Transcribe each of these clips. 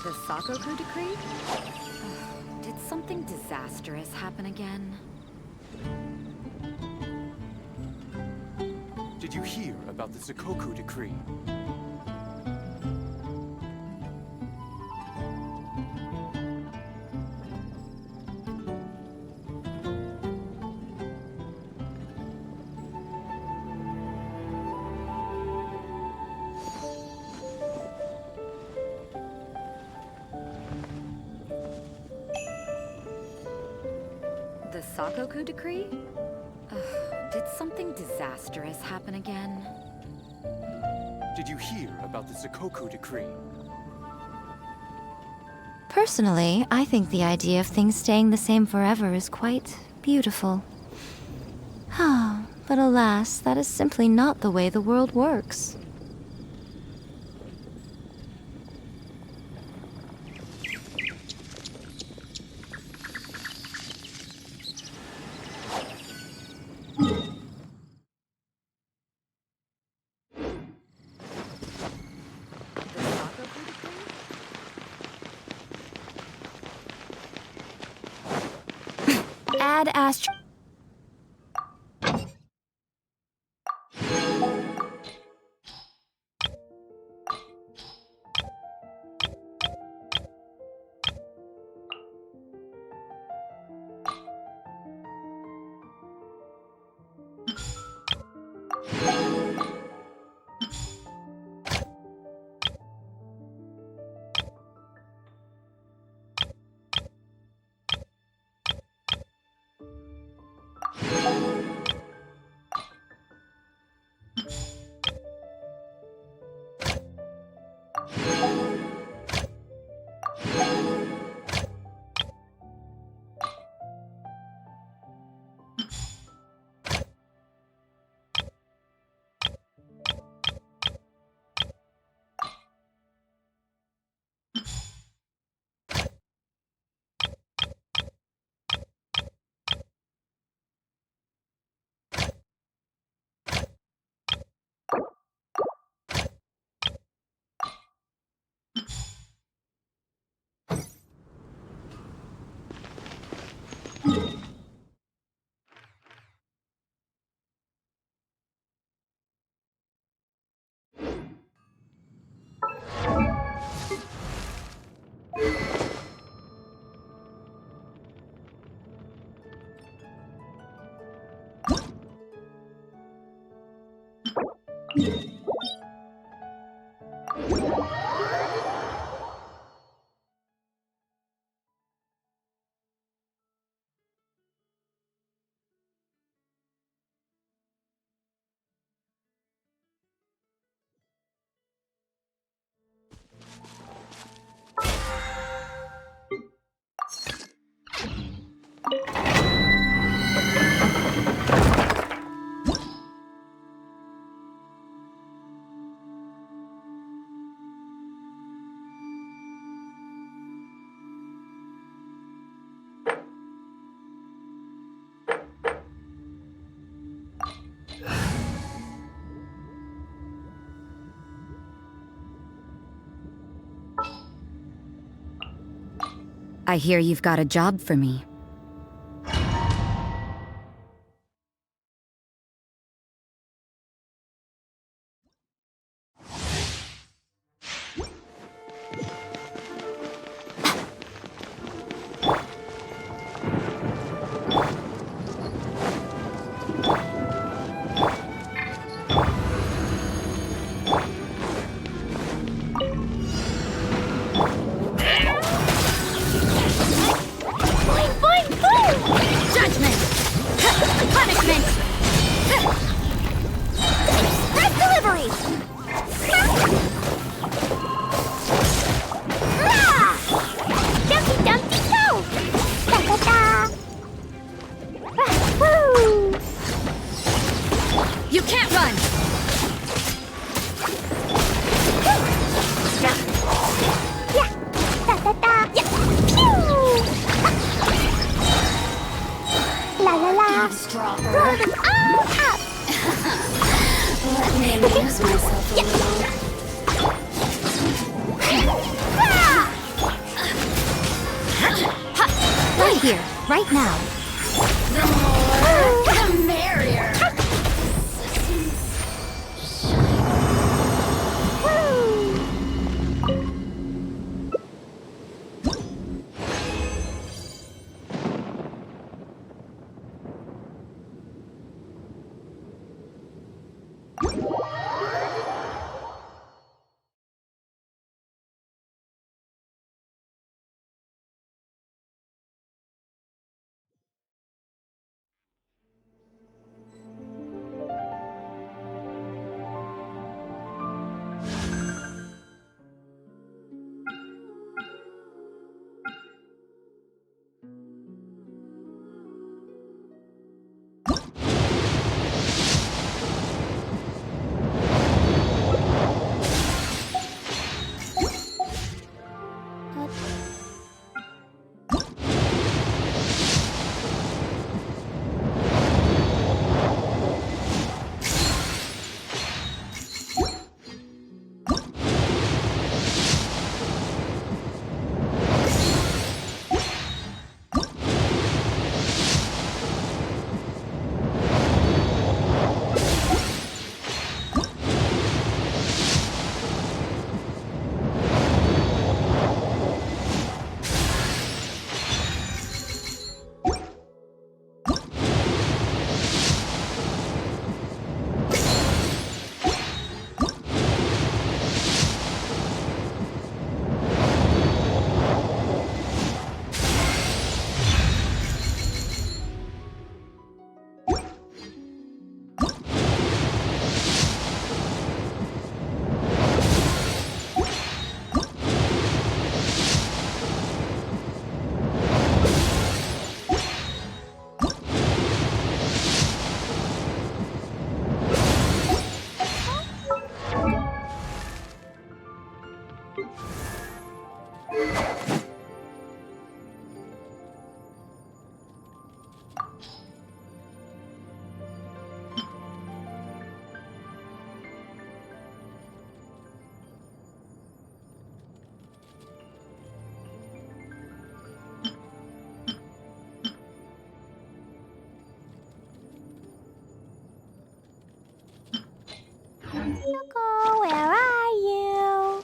The Sakoku decree? Did something disastrous happen again? Did you hear about the Sakoku decree? The Sakoku decree? Did something disastrous happen again? Did you hear about the Sakoku decree? Personally, I think the idea of things staying the same forever is quite beautiful. But alas, that is simply not the way the world works. The Sakoku decree? Add astro... I hear you've got a job for me. Going right now. The more, the merrier. Yuko, where are you?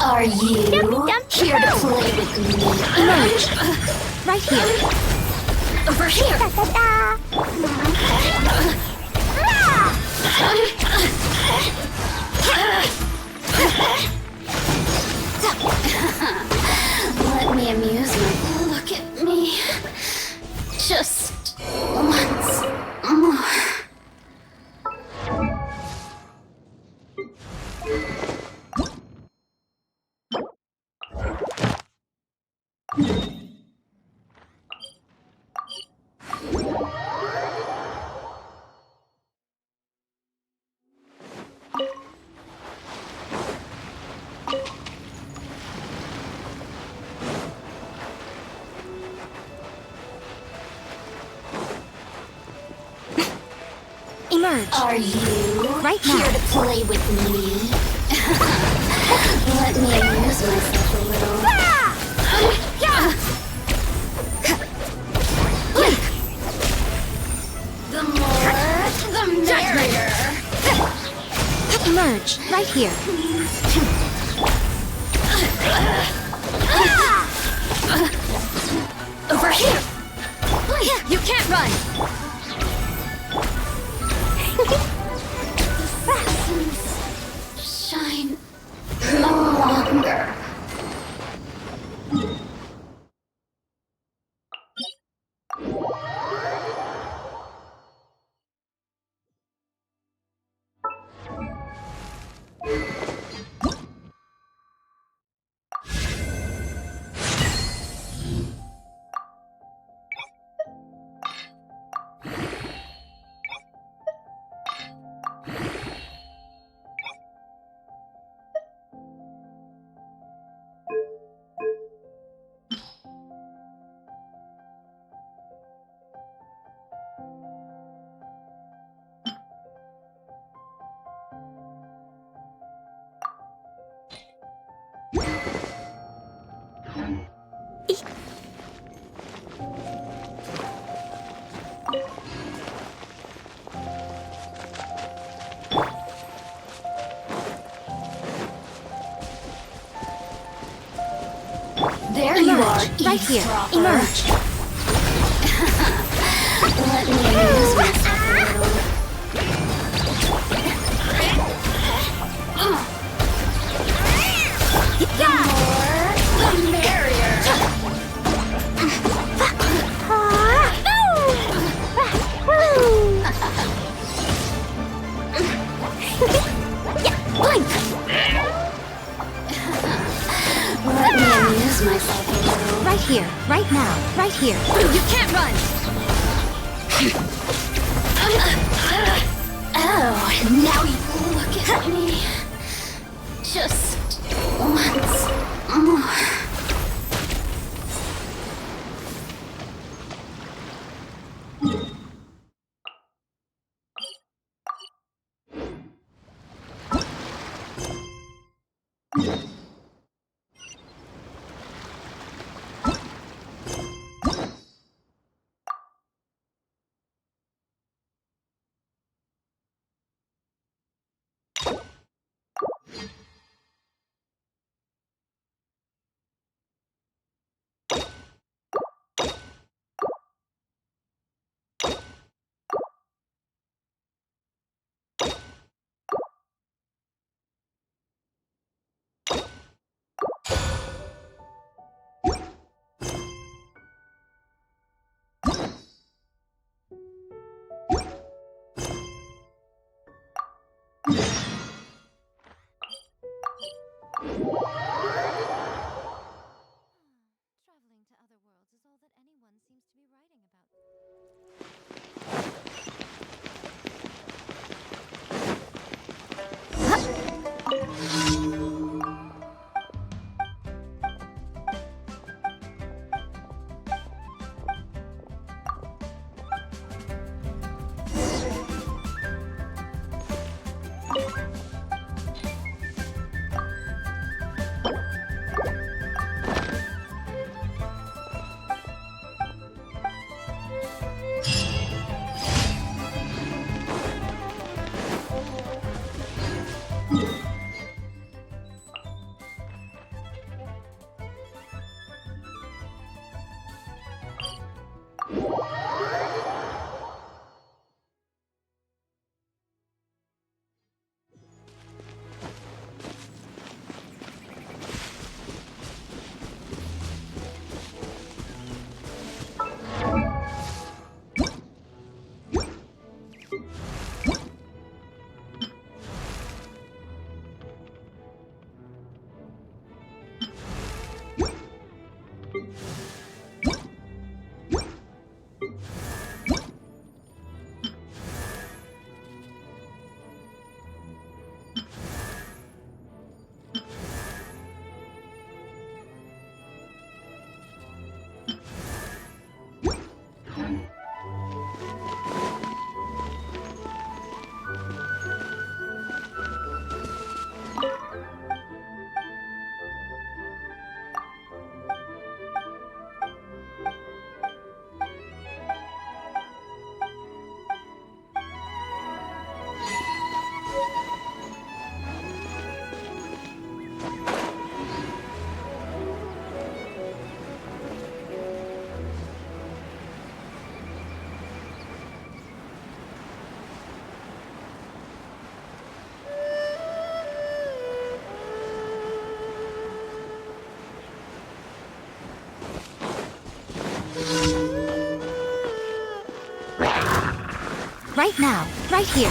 Are you here to play with me? Emerge! Right here. Over here! Let me amuse you. Look at me. Just once more. Emerge. Are you Right now. here to play with me? Let me amuse myself a little. The more, the merrier. Emerge. Right here. Over here. You can't run! Shine no longer. There you are, Emerge. Right here. eavesdropper. Emerge. Let me amuse myself a little. The more, the merrier. Let me amuse myself a little. Right here. Right now. Right here. You can't run! Oh, now you look at me. Just once more. Traveling to other worlds is all that anyone seems to be writing about. right now, right here.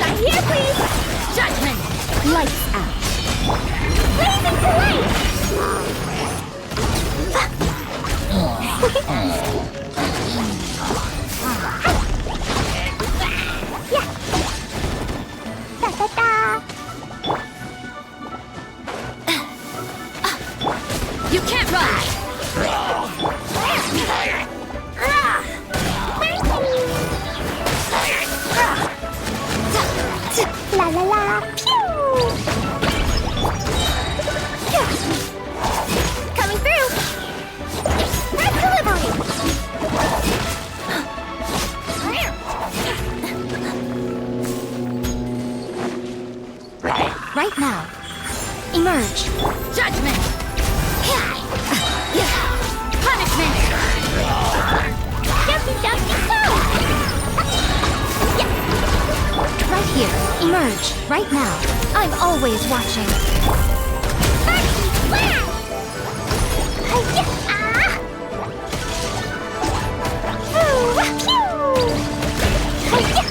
Right here, please! Judgment! Lights out. Blazing to light! Yeah! Da-da-da! You can't run! La la la! Pew! Coming through! Red delivery! Right now. Emerge. Judgment! Punishment! Jumpy, jumpy, go! Right here. Emerge. Right now. I'm always watching. Party, wow! Hi-ya, ah! Boo, pew! Hi-ya,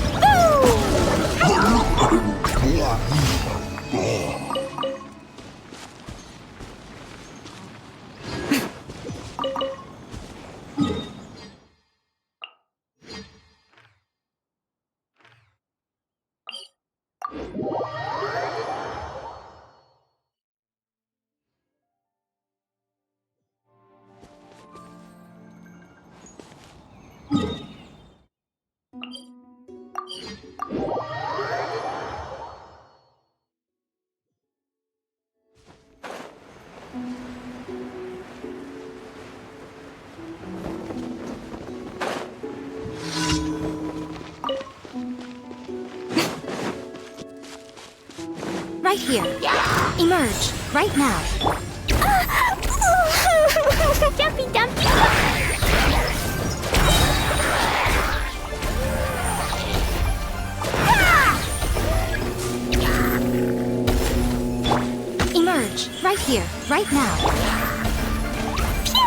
Right here. Emerge. Right now. Jumpy, dumpy, Emerge. Right here. Right now. pew!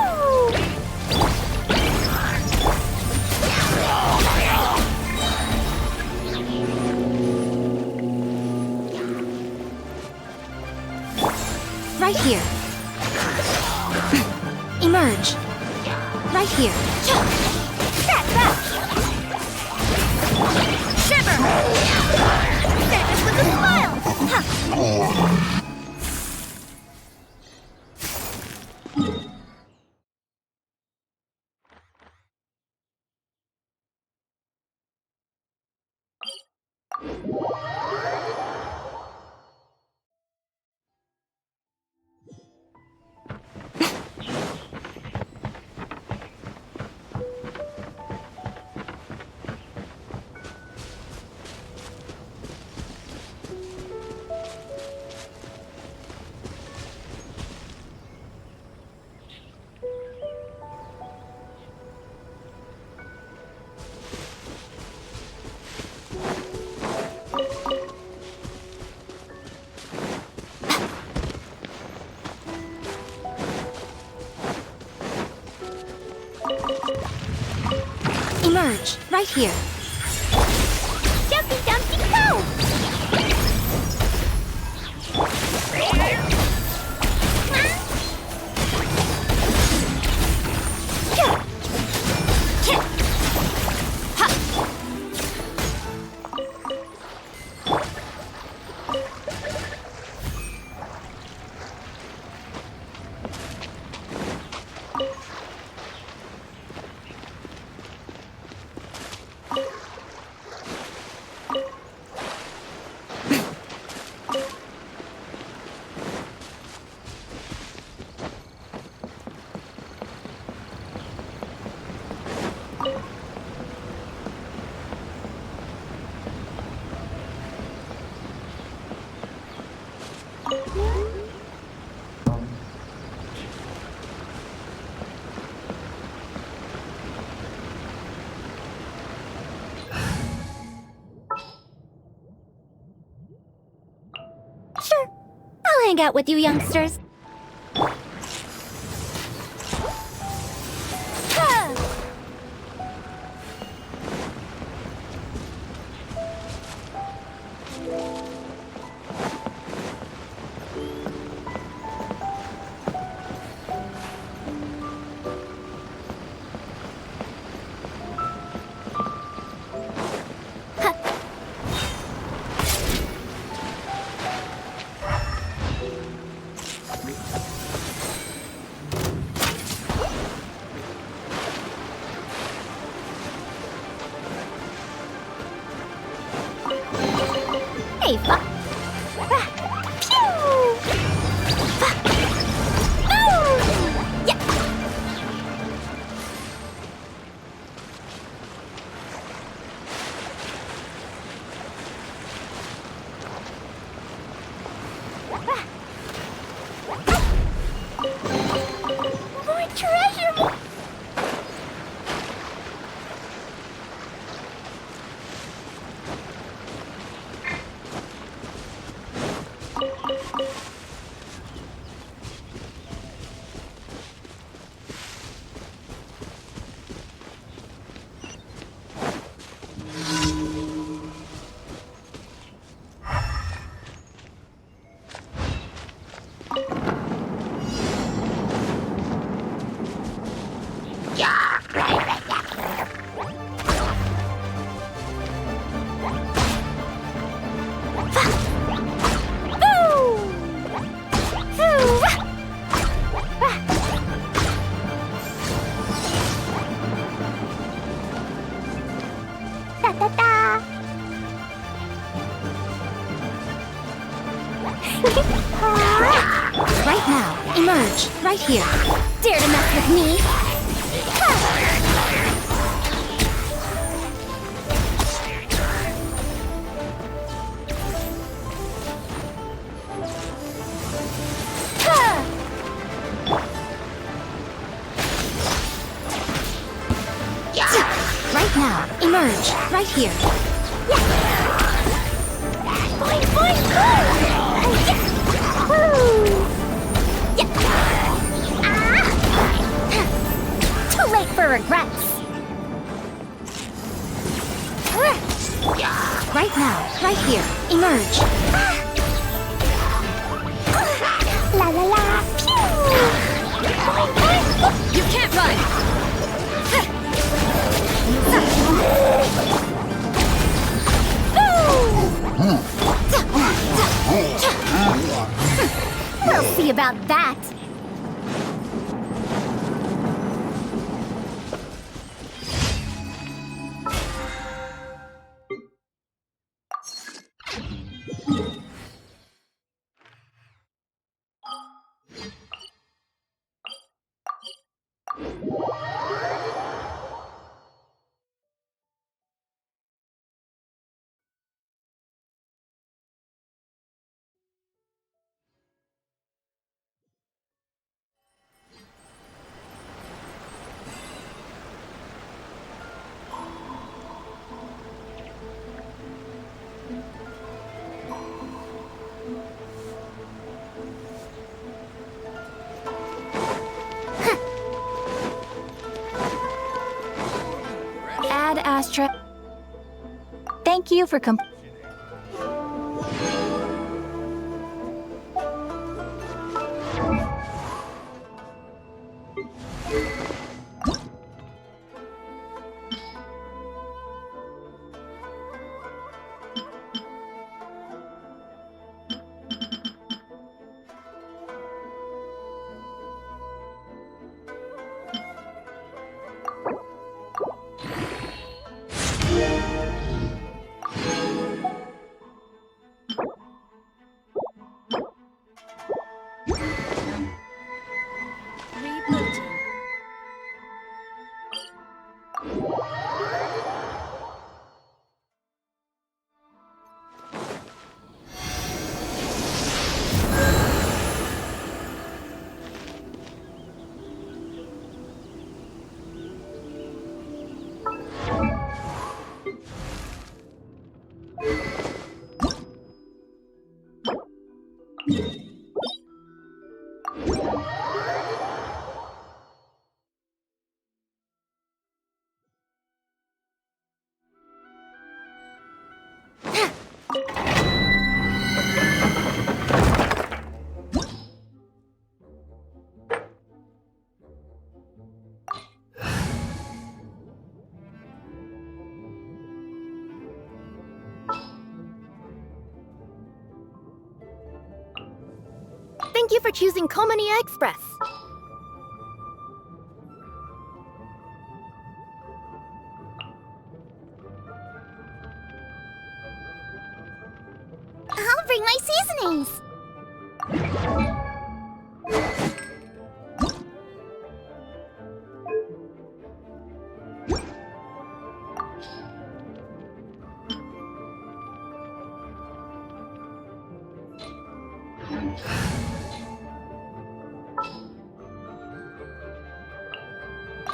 Right here. Emerge. Right here. Back, back! Shiver! Say this with a smile! Emerge. Right here. Jumpy, dumpty, go! Sure. I'll hang out with you youngsters. safe. Pew! Yeah. More treasure! Right now, emerge, right here. Dare to mess with me? Right now, emerge, right here. Boing, boing, boing! Woo! Too late for regrets. Right now, right here. Emerge. La la la. Pew! Boing, boing. You can't run! We'll see about that. Ad Astra. Thank you for Rebooting. Thank you for choosing Komania Express.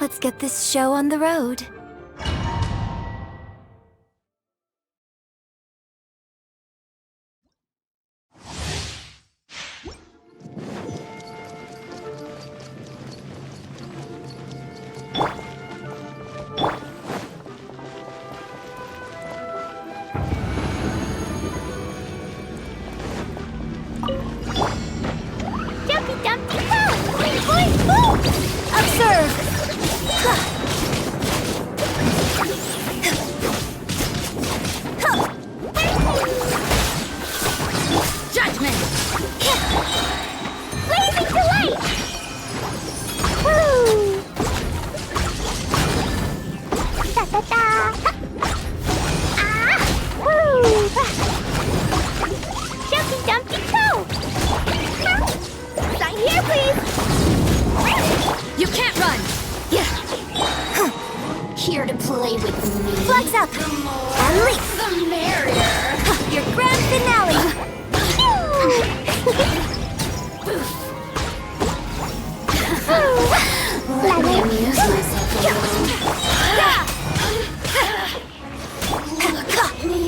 Let's get this show on the road. Jumpy Dumpty Go! Boing, boing, boom! Observe! Judgment! Blazing delight! Woo! Da da da! Ah! Woo! Jumpy Dumpty Go! Sign here, please! You can't run! Here to play with me. Flags up! And leap! The merrier. Your grand finale! Let me amuse myself a little. Look at me.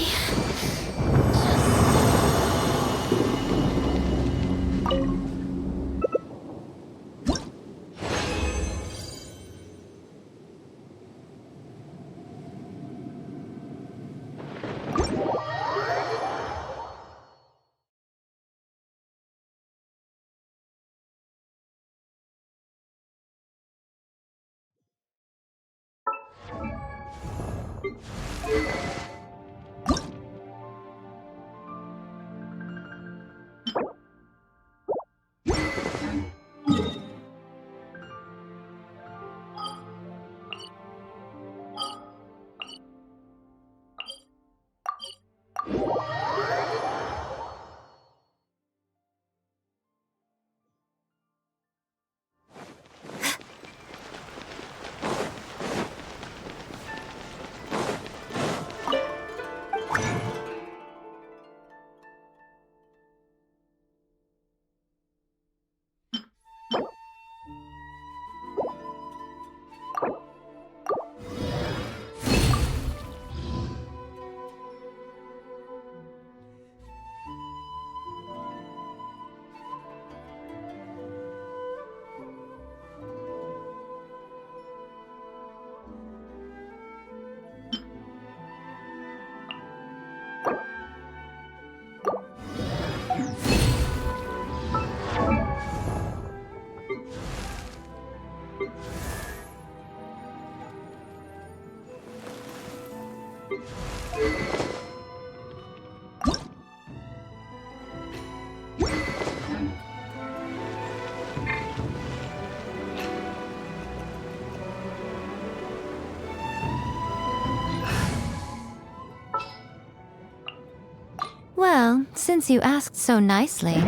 Well, since you asked so nicely.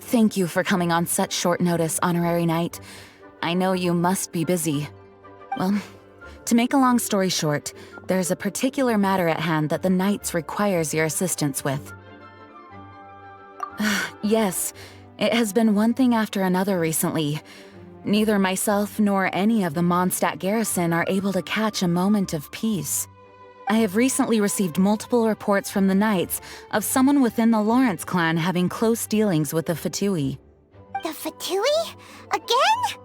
Thank you for coming on such short notice, Honorary Knight. I know you must be busy. Well, to make a long story short, there's a particular matter at hand that the Knights requires your assistance with. Yes, it has been one thing after another recently. Neither myself nor any of the Mondstadt garrison are able to catch a moment of peace. I have recently received multiple reports from the Knights of someone within the Lawrence clan having close dealings with the Fatui. The Fatui? Again?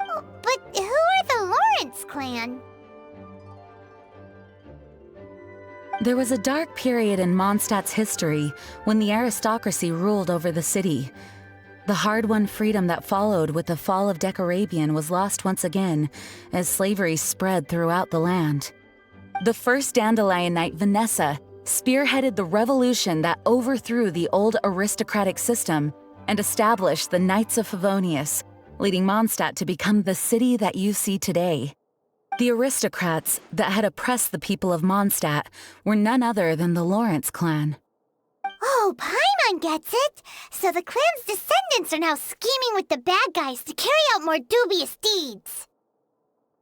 Oh, but who are the Lawrence clan? There was a dark period in Mondstadt's history when the aristocracy ruled over the city. The hard-won freedom that followed with the fall of Decorabian was lost once again as slavery spread throughout the land. The first Dandelion Knight, Vanessa, spearheaded the revolution that overthrew the old aristocratic system and established the Knights of Favonius, leading Mondstadt to become the city that you see today. The aristocrats that had oppressed the people of Mondstadt were none other than the Lawrence clan. Oh, Paimon gets it! So the clan's descendants are now scheming with the bad guys to carry out more dubious deeds.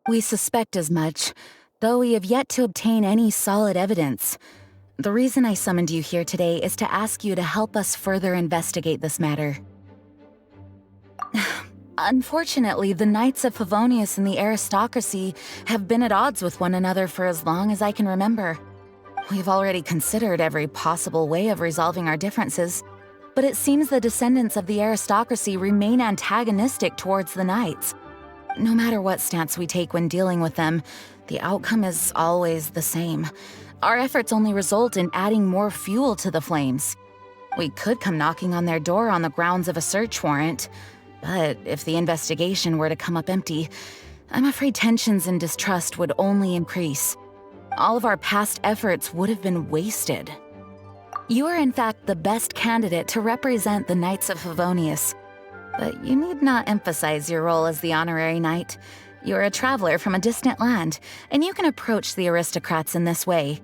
We suspect as much, though we have yet to obtain any solid evidence. The reason I summoned you here today is to ask you to help us further investigate this matter. Unfortunately, the Knights of Favonius and the aristocracy have been at odds with one another for as long as I can remember. We've already considered every possible way of resolving our differences, but it seems the descendants of the aristocracy remain antagonistic towards the Knights. No matter what stance we take when dealing with them, the outcome is always the same. Our efforts only result in adding more fuel to the flames. We could come knocking on their door on the grounds of a search warrant, but if the investigation were to come up empty, I'm afraid tensions and distrust would only increase. All of our past efforts would have been wasted. You are in fact the best candidate to represent the Knights of Favonius, but you need not emphasize your role as the honorary knight. You're a traveler from a distant land, and you can approach the aristocrats in this way.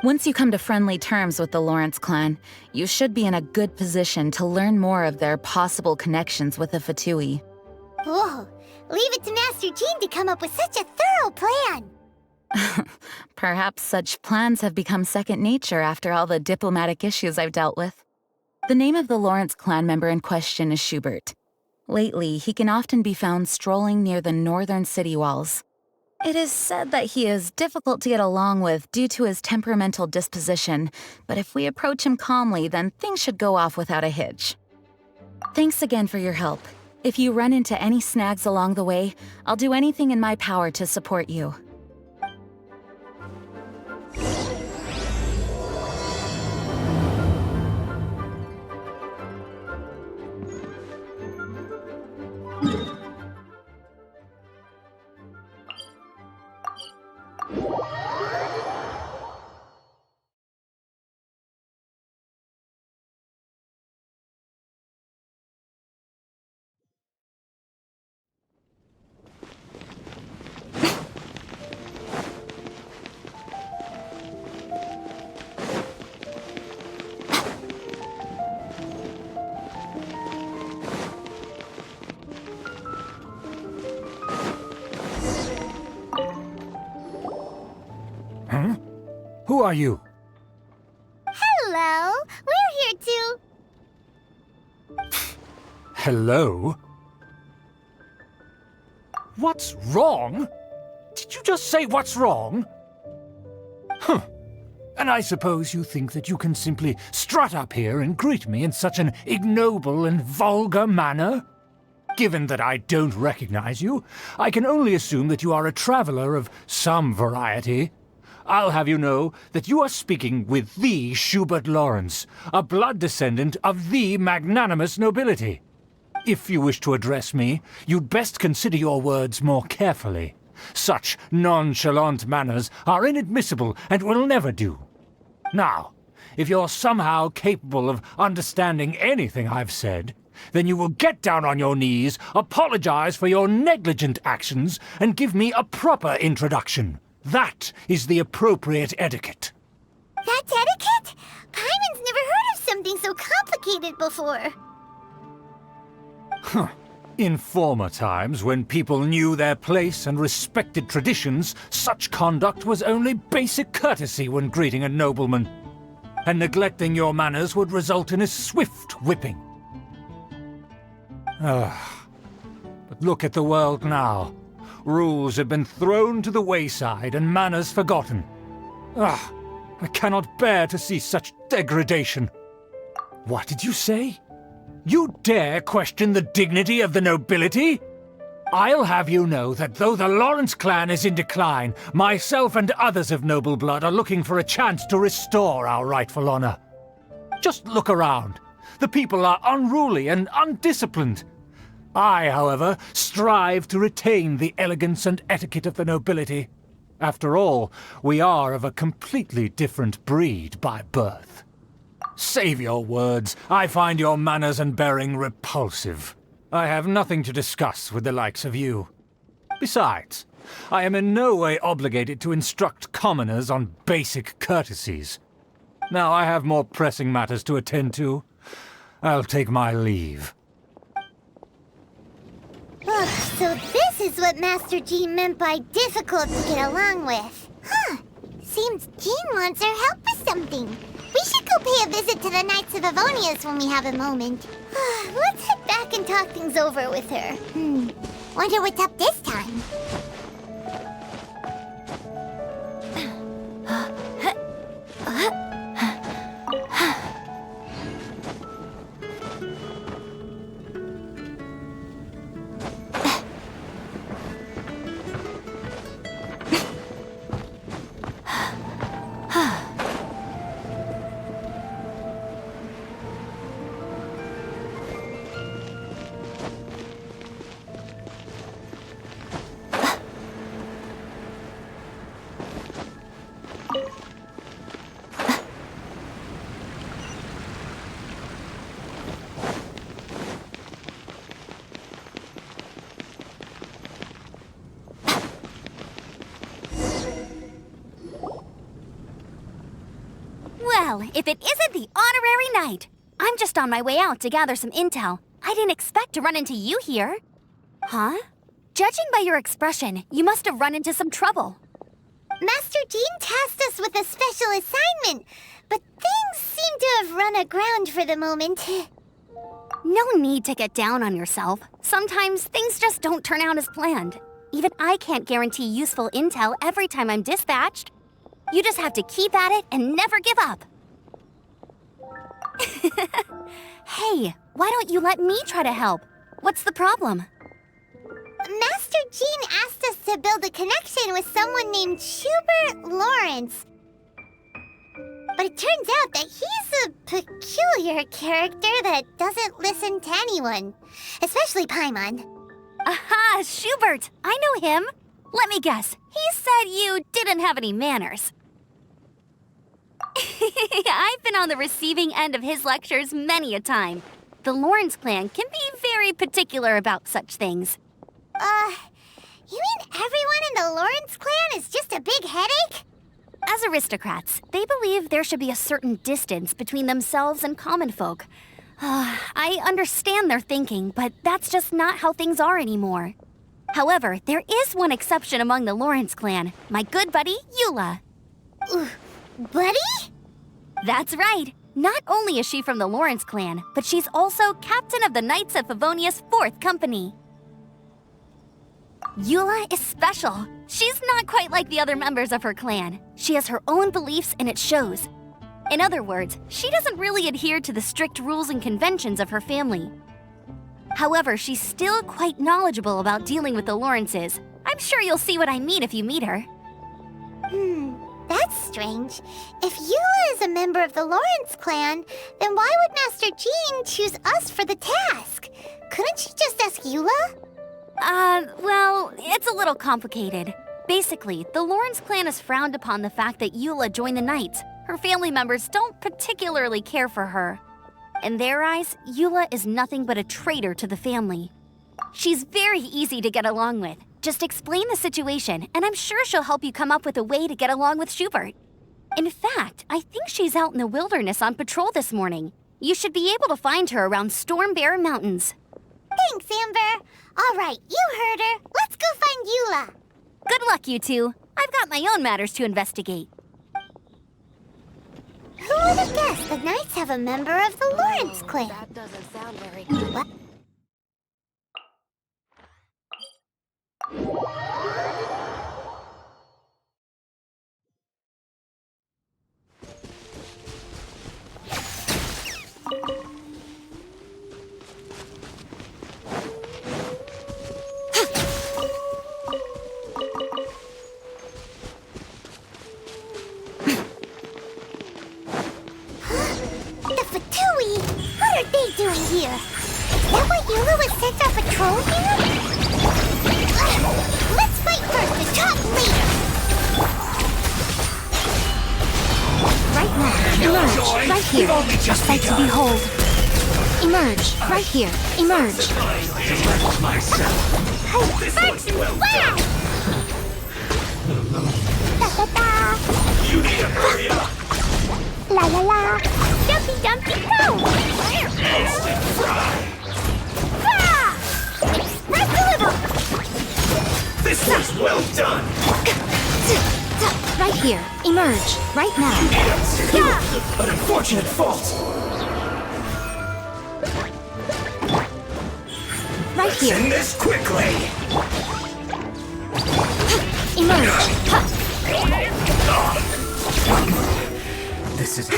Once you come to friendly terms with the Lawrence clan, you should be in a good position to learn more of their possible connections with the Fatui. Whoa, leave it to Master Jean to come up with such a thorough plan. Perhaps such plans have become second nature after all the diplomatic issues I've dealt with. The name of the Lawrence clan member in question is Schubert. Lately, he can often be found strolling near the northern city walls. It is said that he is difficult to get along with due to his temperamental disposition, but if we approach him calmly, then things should go off without a hitch. Thanks again for your help. If you run into any snags along the way, I'll do anything in my power to support you. Who are you? Hello, we're here to... Hello? What's wrong? Did you just say what's wrong? Huh. And I suppose you think that you can simply strut up here and greet me in such an ignoble and vulgar manner? Given that I don't recognize you, I can only assume that you are a traveler of some variety. I'll have you know that you are speaking with the Schubert Lawrence, a blood descendant of the magnanimous nobility. If you wish to address me, you'd best consider your words more carefully. Such nonchalant manners are inadmissible and will never do. Now, if you're somehow capable of understanding anything I've said, then you will get down on your knees, apologize for your negligent actions, and give me a proper introduction. That is the appropriate etiquette. That's etiquette? Paimon's never heard of something so complicated before. In former times, when people knew their place and respected traditions, such conduct was only basic courtesy when greeting a nobleman. And neglecting your manners would result in a swift whipping. But look at the world now. Rules have been thrown to the wayside and manners forgotten. I cannot bear to see such degradation. What did you say? You dare question the dignity of the nobility? I'll have you know that though the Lawrence clan is in decline, myself and others of noble blood are looking for a chance to restore our rightful honor. Just look around. The people are unruly and undisciplined. I, however, strive to retain the elegance and etiquette of the nobility. After all, we are of a completely different breed by birth. Save your words. I find your manners and bearing repulsive. I have nothing to discuss with the likes of you. Besides, I am in no way obligated to instruct commoners on basic courtesies. Now I have more pressing matters to attend to. I'll take my leave. So this is what Master Jean meant by difficult to get along with. Seems Jean wants our help with something. We should go pay a visit to the Knights of Avonius when we have a moment. Let's head back and talk things over with her. Wonder what's up this time. Well, if it isn't the honorary knight! I'm just on my way out to gather some intel. I didn't expect to run into you here. Huh? Judging by your expression, you must have run into some trouble. Master Jean tasked us with a special assignment, but things seem to have run aground for the moment. No need to get down on yourself. Sometimes things just don't turn out as planned. Even I can't guarantee useful intel every time I'm dispatched. You just have to keep at it and never give up. Hey, why don't you let me try to help? What's the problem? Master Jean asked us to build a connection with someone named Schubert Lawrence. But it turns out that he's a peculiar character that doesn't listen to anyone, especially Paimon. Aha, Schubert! I know him. Let me guess, he said you didn't have any manners. I've been on the receiving end of his lectures many a time. The Lawrence clan can be very particular about such things. You mean everyone in the Lawrence clan is just a big headache? As aristocrats, they believe there should be a certain distance between themselves and common folk. I understand their thinking, but that's just not how things are anymore. However, there is one exception among the Lawrence clan, my good buddy, Eula. Buddy? That's right. Not only is she from the Lawrence clan, but she's also captain of the Knights of Favonius 4th Company. Eula is special. She's not quite like the other members of her clan. She has her own beliefs and it shows. In other words, she doesn't really adhere to the strict rules and conventions of her family. However, she's still quite knowledgeable about dealing with the Lawrences. I'm sure you'll see what I mean if you meet her. That's strange. If Eula is a member of the Lawrence clan, then why would Master Jean choose us for the task? Couldn't she just ask Eula? Well, it's a little complicated. Basically, the Lawrence clan has frowned upon the fact that Eula joined the Knights. Her family members don't particularly care for her. In their eyes, Eula is nothing but a traitor to the family. She's very easy to get along with. Just explain the situation, and I'm sure she'll help you come up with a way to get along with Schubert. In fact, I think she's out in the wilderness on patrol this morning. You should be able to find her around Storm Bear Mountains. Thanks, Amber. All right, you heard her. Let's go find Eula. Good luck, you two. I've got my own matters to investigate. Who would have guessed the Knights have a member of the Lawrence clan? That doesn't sound very good. What? The Fatui! What are they doing here? Is that why Eula was sent on patrol here? Let's fight first and talk later! Right now, emerge. Right here. A sight to behold. Emerge. Right here. Emerge. First and last! Da-da-da! You need to hurry up! La la la! Dumpy dumpy go! Instant fry! Ah! Express deliver! This was well done! Right here. Emerge. Right now. An unfortunate fault! Right here. End this quickly! Emerge. This is...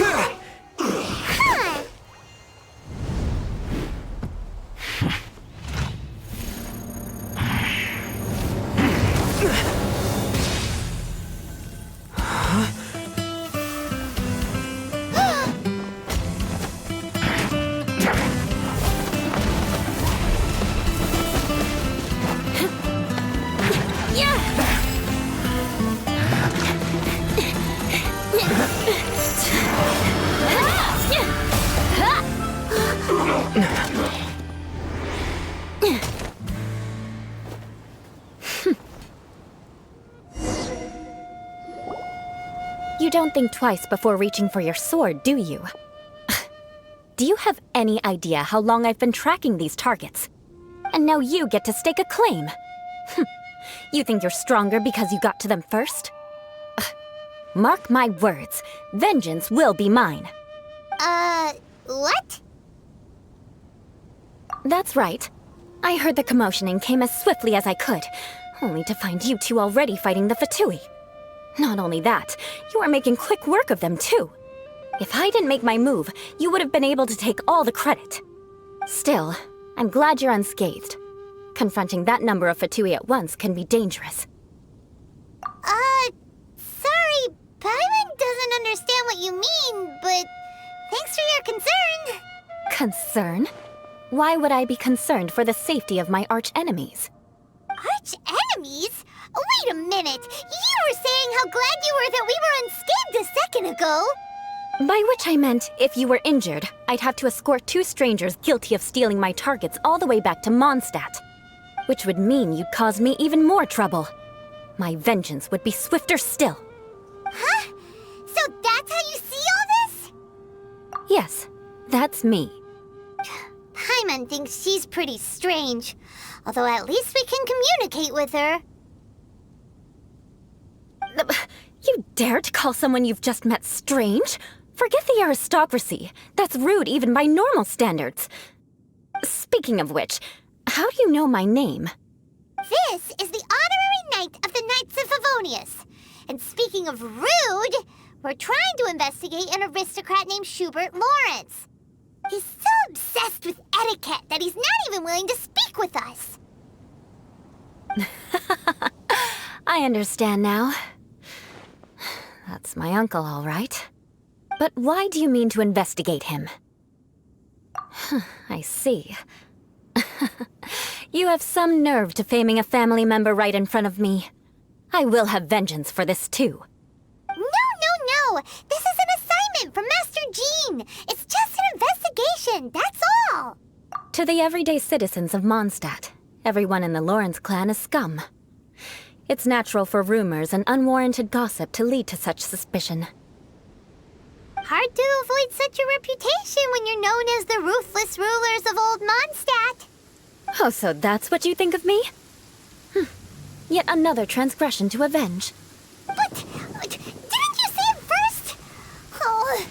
You don't think twice before reaching for your sword, do you? Do you have any idea how long I've been tracking these targets? And now you get to stake a claim. You think you're stronger because you got to them first? Mark my words, vengeance will be mine. What? That's right. I heard the commotion and came as swiftly as I could, only to find you two already fighting the Fatui. Not only that, you are making quick work of them too. If I didn't make my move, you would have been able to take all the credit. Still, I'm glad you're unscathed. Confronting that number of Fatui at once can be dangerous. Sorry, Paimon doesn't understand what you mean, but thanks for your concern. Concern? Why would I be concerned for the safety of my arch-enemies? Arch-enemies? Wait a minute! You were saying how glad you were that we were unscathed a second ago! By which I meant, if you were injured, I'd have to escort two strangers guilty of stealing my targets all the way back to Mondstadt. Which would mean you'd cause me even more trouble. My vengeance would be swifter still. Huh? So that's how you see all this? Yes, that's me. Paimon thinks she's pretty strange. Although at least we can communicate with her. You dare to call someone you've just met strange? Forget the aristocracy. That's rude even by normal standards. Speaking of which, how do you know my name? This is the honorary knight of the Knights of Favonius. And speaking of rude, we're trying to investigate an aristocrat named Schubert Lawrence. He's so obsessed with etiquette that he's not even willing to speak with us. I understand now. That's my uncle, all right. But why do you mean to investigate him? I see. You have some nerve to faming a family member right in front of me. I will have vengeance for this too. No! This is an assignment from Master Jean! It's just an investigation, that's all! To the everyday citizens of Mondstadt, everyone in the Lawrence clan is scum. It's natural for rumors and unwarranted gossip to lead to such suspicion. Hard to avoid such a reputation when you're known as the ruthless rulers of Old Mondstadt. Oh, so that's what you think of me? Yet another transgression to avenge. But didn't you say it first? Oh.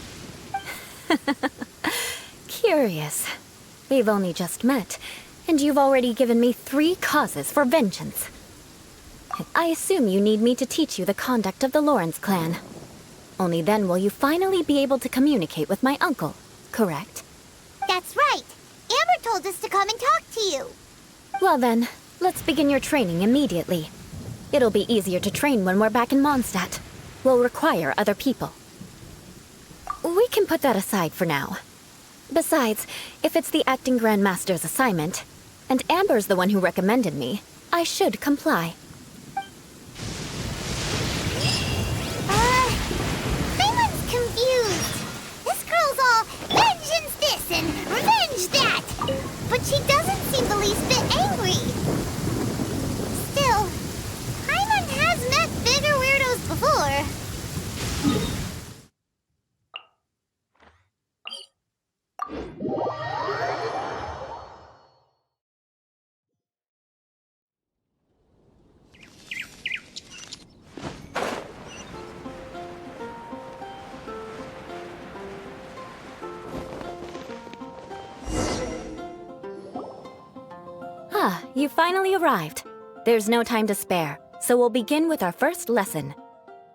Curious. We've only just met, and you've already given me 3 causes for vengeance. I assume you need me to teach you the conduct of the Lawrence clan. Only then will you finally be able to communicate with my uncle, correct? That's right. Amber told us to come and talk to you. Well then, let's begin your training immediately. It'll be easier to train when we're back in Mondstadt. We'll require other people. We can put that aside for now. Besides, if it's the acting Grandmaster's assignment, and Amber's the one who recommended me, I should comply. Payman's confused. This girl's all vengeance this and revenge that. But she doesn't seem the least bit angry. Still, Payman has met bigger weirdos before. You finally arrived. There's no time to spare, so we'll begin with our first lesson.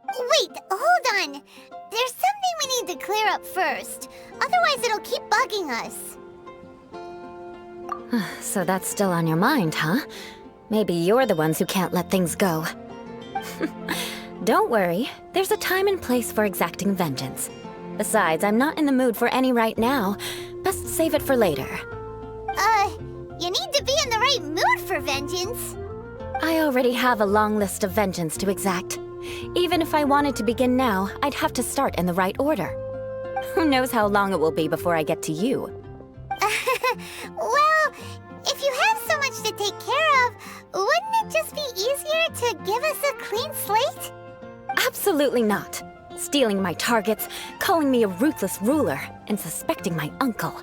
Wait, hold on. There's something we need to clear up first. Otherwise, it'll keep bugging us. So that's still on your mind, huh? Maybe you're the ones who can't let things go. Don't worry, there's a time and place for exacting vengeance. Besides, I'm not in the mood for any right now. Best save it for later. You need to be in the right mood for vengeance. I already have a long list of vengeance to exact. Even if I wanted to begin now, I'd have to start in the right order. Who knows how long it will be before I get to you? Well, if you have so much to take care of, wouldn't it just be easier to give us a clean slate? Absolutely not. Stealing my targets, calling me a ruthless ruler, and suspecting my uncle.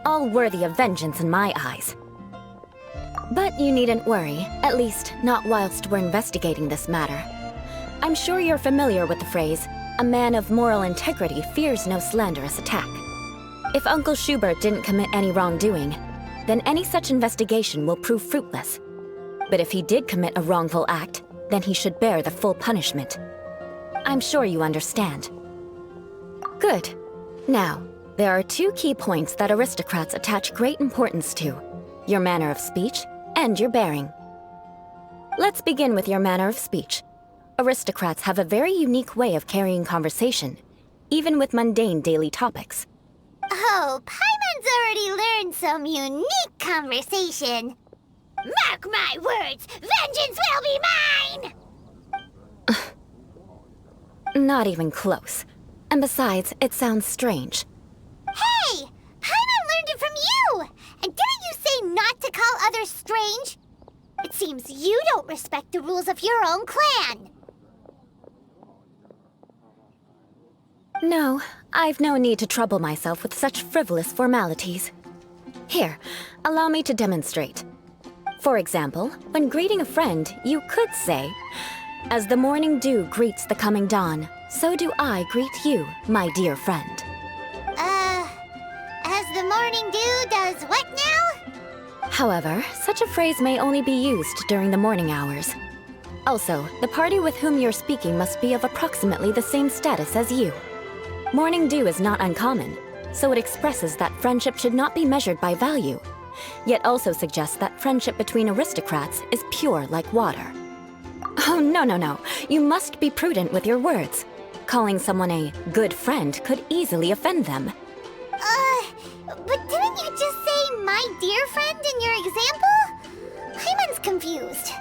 All worthy of vengeance in my eyes. But you needn't worry, at least not whilst we're investigating this matter. I'm sure you're familiar with the phrase, a man of moral integrity fears no slanderous attack. If Uncle Schubert didn't commit any wrongdoing, then any such investigation will prove fruitless. But if he did commit a wrongful act, then he should bear the full punishment. I'm sure you understand. Good. Now, there are 2 key points that aristocrats attach great importance to: your manner of speech and your bearing. Let's begin with your manner of speech. Aristocrats have a very unique way of carrying conversation, even with mundane daily topics. Oh, Paimon's already learned some unique conversation. Mark my words, vengeance will be mine! Not even close. And besides, it sounds strange. Hey! Paimon learned it from you! And didn't you say not to call others strange? It seems you don't respect the rules of your own clan. No, I've no need to trouble myself with such frivolous formalities. Here, allow me to demonstrate. For example, when greeting a friend, you could say, "As the morning dew greets the coming dawn, so do I greet you, my dear friend." As the morning dew does what now? However, such a phrase may only be used during the morning hours. Also, the party with whom you're speaking must be of approximately the same status as you. Morning dew is not uncommon, so it expresses that friendship should not be measured by value, yet also suggests that friendship between aristocrats is pure like water. Oh, no. You must be prudent with your words. Calling someone a good friend could easily offend them. But didn't you just say my dear friend in your example? Paimon's confused.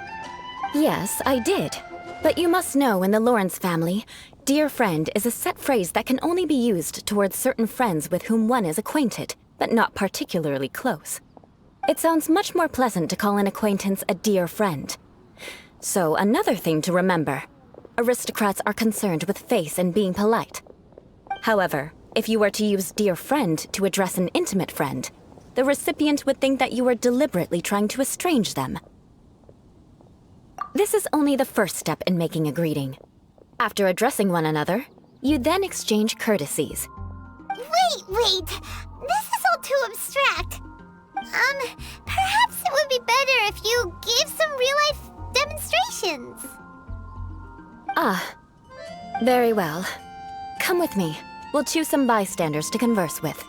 Yes, I did. But you must know in the Lawrence family, dear friend is a set phrase that can only be used towards certain friends with whom one is acquainted, but not particularly close. It sounds much more pleasant to call an acquaintance a dear friend. So another thing to remember, aristocrats are concerned with face and being polite. However, if you were to use dear friend to address an intimate friend, the recipient would think that you were deliberately trying to estrange them. This is only the first step in making a greeting. After addressing one another, you then exchange courtesies. Wait! This is all too abstract. Perhaps it would be better if you gave some real-life demonstrations. Ah, very well. Come with me. We'll choose some bystanders to converse with.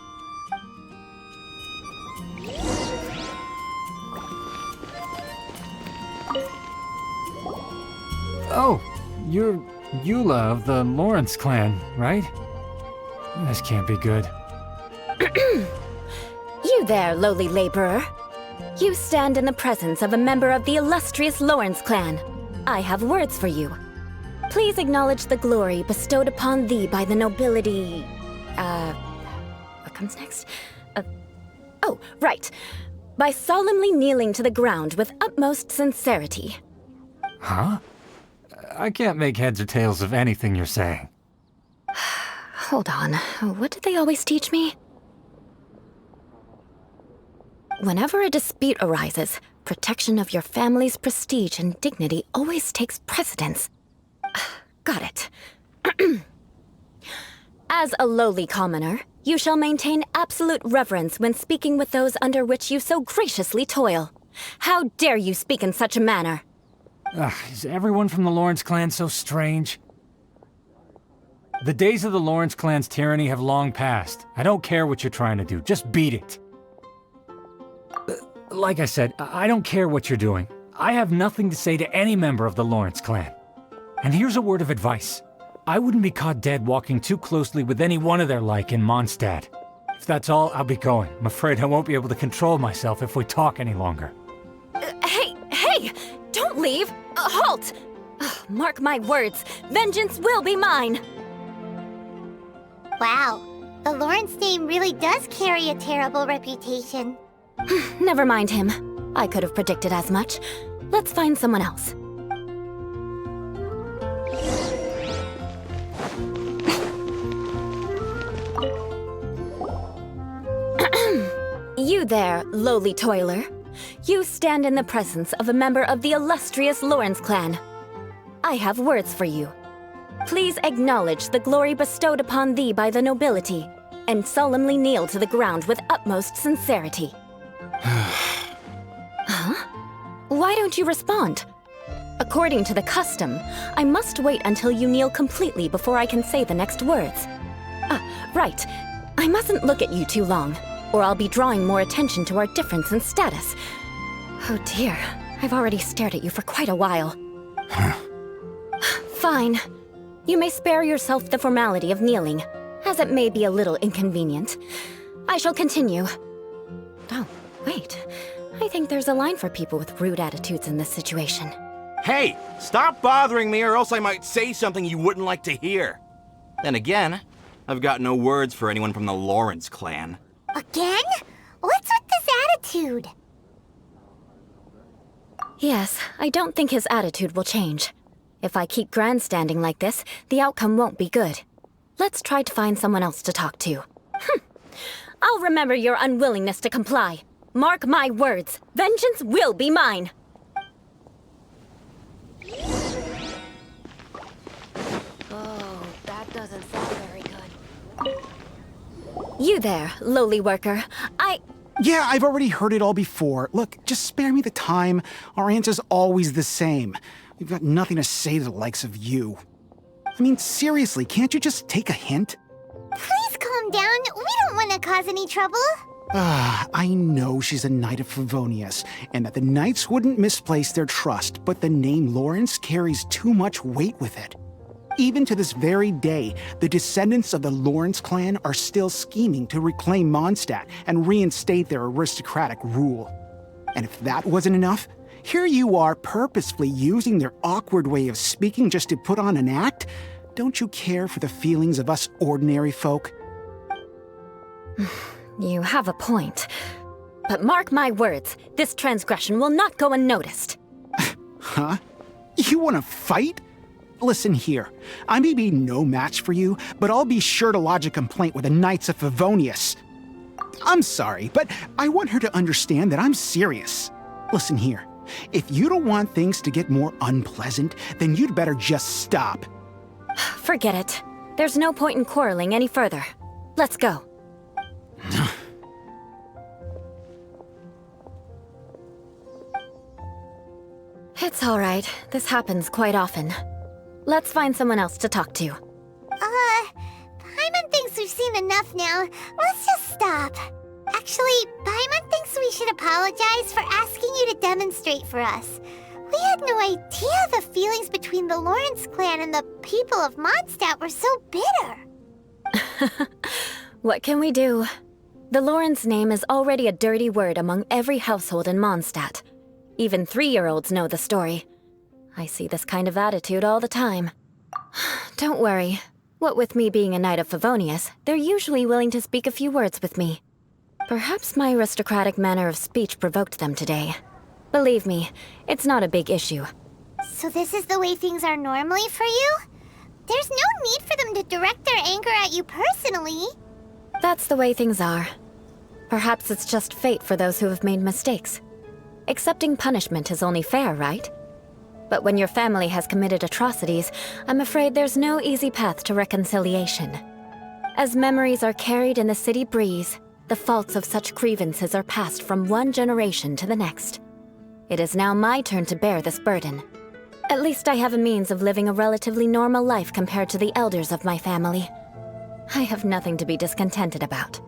Oh, you're Eula of the Lawrence clan, right? This can't be good. You there, lowly laborer. You stand in the presence of a member of the illustrious Lawrence clan. I have words for you. Please acknowledge the glory bestowed upon thee by the nobility... what comes next? Oh, right. By solemnly kneeling to the ground with utmost sincerity. Huh? I can't make heads or tails of anything you're saying. Hold on. What did they always teach me? Whenever a dispute arises, protection of your family's prestige and dignity always takes precedence. Got it. As a lowly commoner, you shall maintain absolute reverence when speaking with those under which you so graciously toil. How dare you speak in such a manner? Is everyone from the Lawrence clan so strange? The days of the Lawrence clan's tyranny have long passed. I don't care what you're trying to do, just beat it. Like I said, I don't care what you're doing. I have nothing to say to any member of the Lawrence clan. And here's a word of advice. I wouldn't be caught dead walking too closely with any one of their like in Mondstadt. If that's all, I'll be going. I'm afraid I won't be able to control myself if we talk any longer. Hey! Don't leave! Halt! Mark my words, vengeance will be mine! Wow, the Lawrence name really does carry a terrible reputation. Never mind him. I could have predicted as much. Let's find someone else. You there, lowly toiler. You stand in the presence of a member of the illustrious Lawrence clan. I have words for you. Please acknowledge the glory bestowed upon thee by the nobility, and solemnly kneel to the ground with utmost sincerity. Huh? Why don't you respond? According to the custom, I must wait until you kneel completely before I can say the next words. Right. I mustn't look at you too long, or I'll be drawing more attention to our difference in status. Oh dear, I've already stared at you for quite a while. Fine. You may spare yourself the formality of kneeling, as it may be a little inconvenient. I shall continue. Oh, wait. I think there's a line for people with rude attitudes in this situation. Hey, stop bothering me or else I might say something you wouldn't like to hear. Then again, I've got no words for anyone from the Lawrence clan. Again? What's with this attitude? Yes, I don't think his attitude will change. If I keep grandstanding like this, the outcome won't be good. Let's try to find someone else to talk to. I'll remember your unwillingness to comply. Mark my words, vengeance will be mine! Oh, that doesn't sound very good. You there, lowly worker. Yeah, I've already heard it all before. Look, just spare me the time. Our answer's always the same. We've got nothing to say to the likes of you. I mean, seriously, can't you just take a hint? Please calm down. We don't want to cause any trouble. I know she's a Knight of Favonius, and that the Knights wouldn't misplace their trust, but the name Lawrence carries too much weight with it. Even to this very day, the descendants of the Lawrence clan are still scheming to reclaim Mondstadt and reinstate their aristocratic rule. And if that wasn't enough, here you are purposefully using their awkward way of speaking just to put on an act? Don't you care for the feelings of us ordinary folk? You have a point. But mark my words, this transgression will not go unnoticed. Huh? You want to fight? Listen here, I may be no match for you, but I'll be sure to lodge a complaint with the Knights of Favonius. I'm sorry, but I want her to understand that I'm serious. Listen here. If you don't want things to get more unpleasant, then you'd better just stop. Forget it. There's no point in quarreling any further. Let's go. It's all right. This happens quite often. Let's find someone else to talk to. Paimon thinks we've seen enough now. Let's just stop. Actually, Paimon thinks we should apologize for asking you to demonstrate for us. We had no idea the feelings between the Lawrence clan and the people of Mondstadt were so bitter. What can we do? The Lawrence name is already a dirty word among every household in Mondstadt. Even 3-year-olds know the story. I see this kind of attitude all the time. Don't worry. What with me being a Knight of Favonius, they're usually willing to speak a few words with me. Perhaps my aristocratic manner of speech provoked them today. Believe me, it's not a big issue. So this is the way things are normally for you? There's no need for them to direct their anger at you personally. That's the way things are. Perhaps it's just fate for those who have made mistakes. Accepting punishment is only fair, right? But when your family has committed atrocities, I'm afraid there's no easy path to reconciliation. As memories are carried in the city breeze, the faults of such grievances are passed from one generation to the next. It is now my turn to bear this burden. At least I have a means of living a relatively normal life compared to the elders of my family. I have nothing to be discontented about.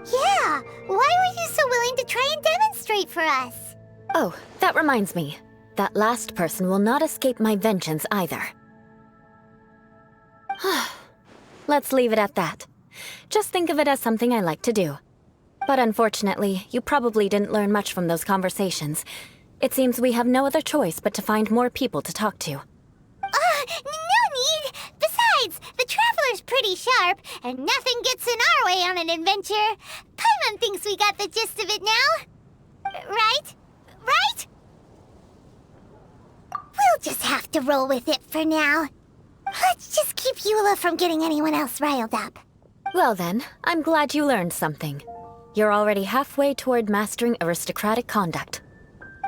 Yeah, why were you so willing to try and demonstrate for us? Oh, that reminds me. That last person will not escape my vengeance either. Let's leave it at that. Just think of it as something I like to do. But unfortunately, you probably didn't learn much from those conversations. It seems we have no other choice but to find more people to talk to. No need! Besides, the Traveler's pretty sharp, and nothing gets in our way on an adventure. Paimon thinks we got the gist of it now. Right? Right? We'll just have to roll with it for now. Let's just keep Eula from getting anyone else riled up. Well then, I'm glad you learned something. You're already halfway toward mastering aristocratic conduct.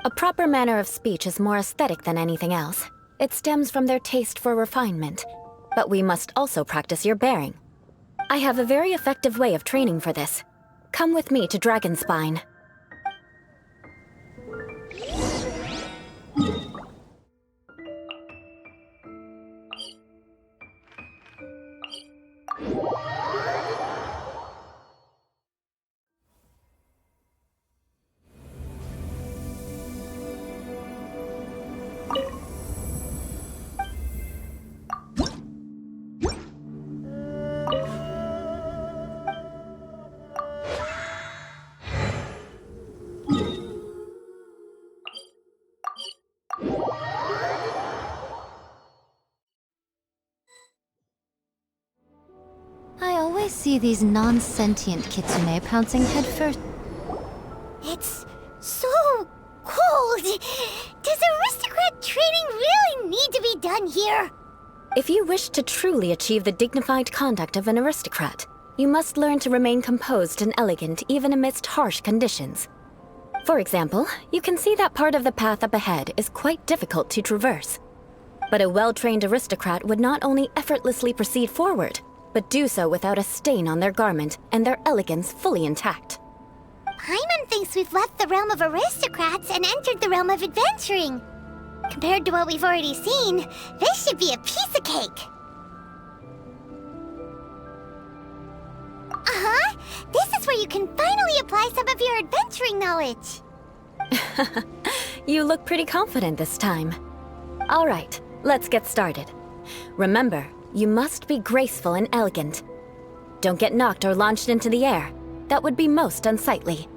A proper manner of speech is more aesthetic than anything else. It stems from their taste for refinement. But we must also practice your bearing. I have a very effective way of training for this. Come with me to Dragonspine. I always see these non-sentient kitsune pouncing headfirst. It's so cold. Does aristocrat training really need to be done here? If you wish to truly achieve the dignified conduct of an aristocrat, you must learn to remain composed and elegant even amidst harsh conditions. For example, you can see that part of the path up ahead is quite difficult to traverse. But a well-trained aristocrat would not only effortlessly proceed forward, but do so without a stain on their garment and their elegance fully intact. Paimon thinks we've left the realm of aristocrats and entered the realm of adventuring. Compared to what we've already seen, this should be a piece of cake. Uh-huh. This is where you can finally apply some of your adventuring knowledge. You look pretty confident this time. All right, let's get started. Remember, you must be graceful and elegant. Don't get knocked or launched into the air. That would be most unsightly.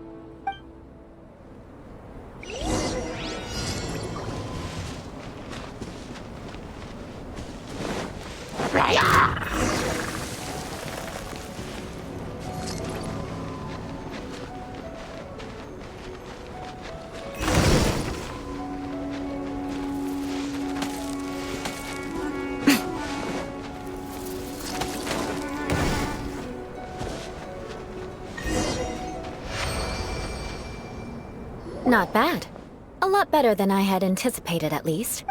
Not bad. A lot better than I had anticipated, at least.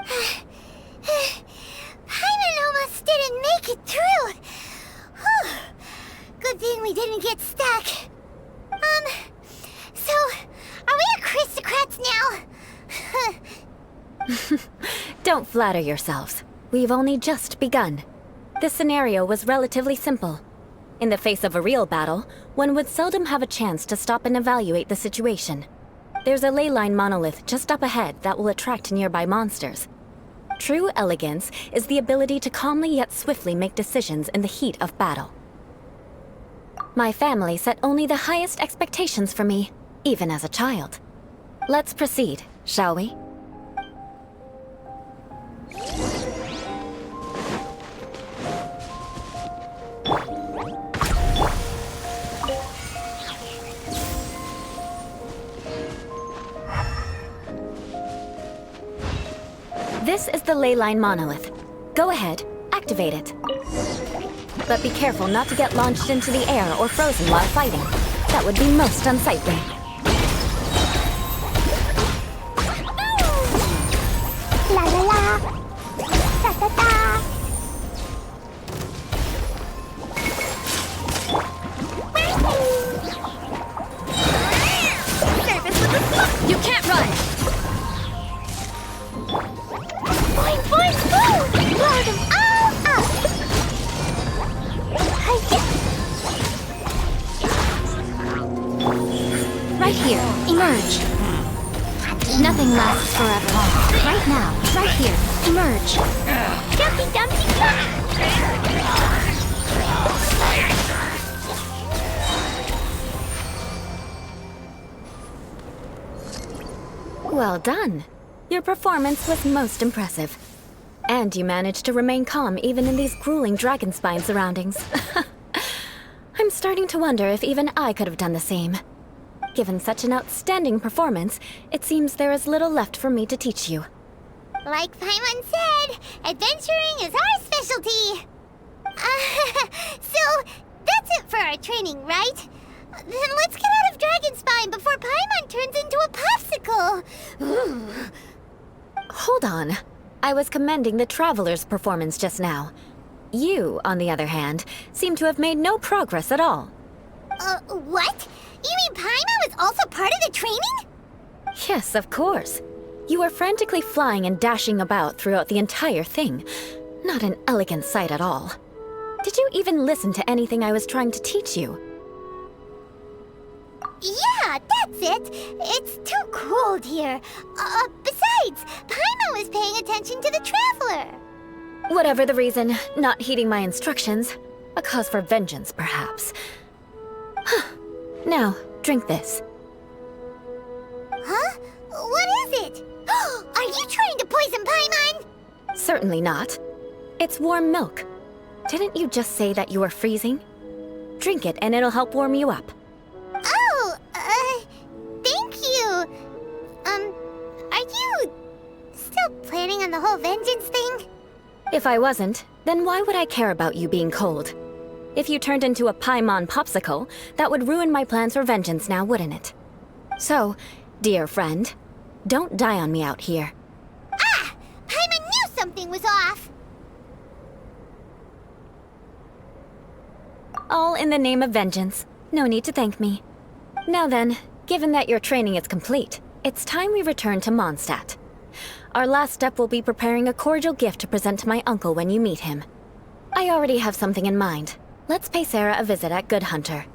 Paimon almost didn't make it through. Whew. Good thing we didn't get stuck. So, are we aristocrats now? Don't flatter yourselves. We've only just begun. This scenario was relatively simple. In the face of a real battle, one would seldom have a chance to stop and evaluate the situation. There's a ley line monolith just up ahead that will attract nearby monsters. True elegance is the ability to calmly yet swiftly make decisions in the heat of battle. My family set only the highest expectations for me, even as a child. Let's proceed, shall we? This is the ley line monolith. Go ahead, activate it. But be careful not to get launched into the air or frozen while fighting. That would be most unsightly. La la la. Da da da. You can't run! Boing, boing, boom! Blow them all up! Right here. Emerge. Nothing lasts forever. Right now. Right here. Emerge. Dumpty, dumpty, dumpty! Well done. Your performance was most impressive. And you managed to remain calm even in these grueling dragon spine surroundings. I'm starting to wonder if even I could have done the same. Given such an outstanding performance, it seems there is little left for me to teach you. Like Paimon said, adventuring is our specialty. So, that's it for our training, right? Then let's get out of Dragon Spine before Paimon turns into a popsicle. Hold on. I was commending the Traveler's performance just now. You, on the other hand, seem to have made no progress at all. What? You mean Paimon was also part of the training? Yes, of course. You were frantically flying and dashing about throughout the entire thing. Not an elegant sight at all. Did you even listen to anything I was trying to teach you? Yeah, that's it. It's too cold here. Besides, Paimon was paying attention to the Traveler. Whatever the reason, not heeding my instructions. A cause for vengeance, perhaps. Now, drink this. Huh? What is it? Are you trying to poison Paimon? Certainly not. It's warm milk. Didn't you just say that you were freezing? Drink it and it'll help warm you up. Oh, thank you. Are you still planning on the whole vengeance thing? If I wasn't, then why would I care about you being cold? If you turned into a Paimon popsicle, that would ruin my plans for vengeance now, wouldn't it? So, dear friend, don't die on me out here. Ah! Paimon knew something was off! All in the name of vengeance. No need to thank me. Now then, given that your training is complete, it's time we return to Mondstadt. Our last step will be preparing a cordial gift to present to my uncle when you meet him. I already have something in mind. Let's pay Sarah a visit at Good Hunter.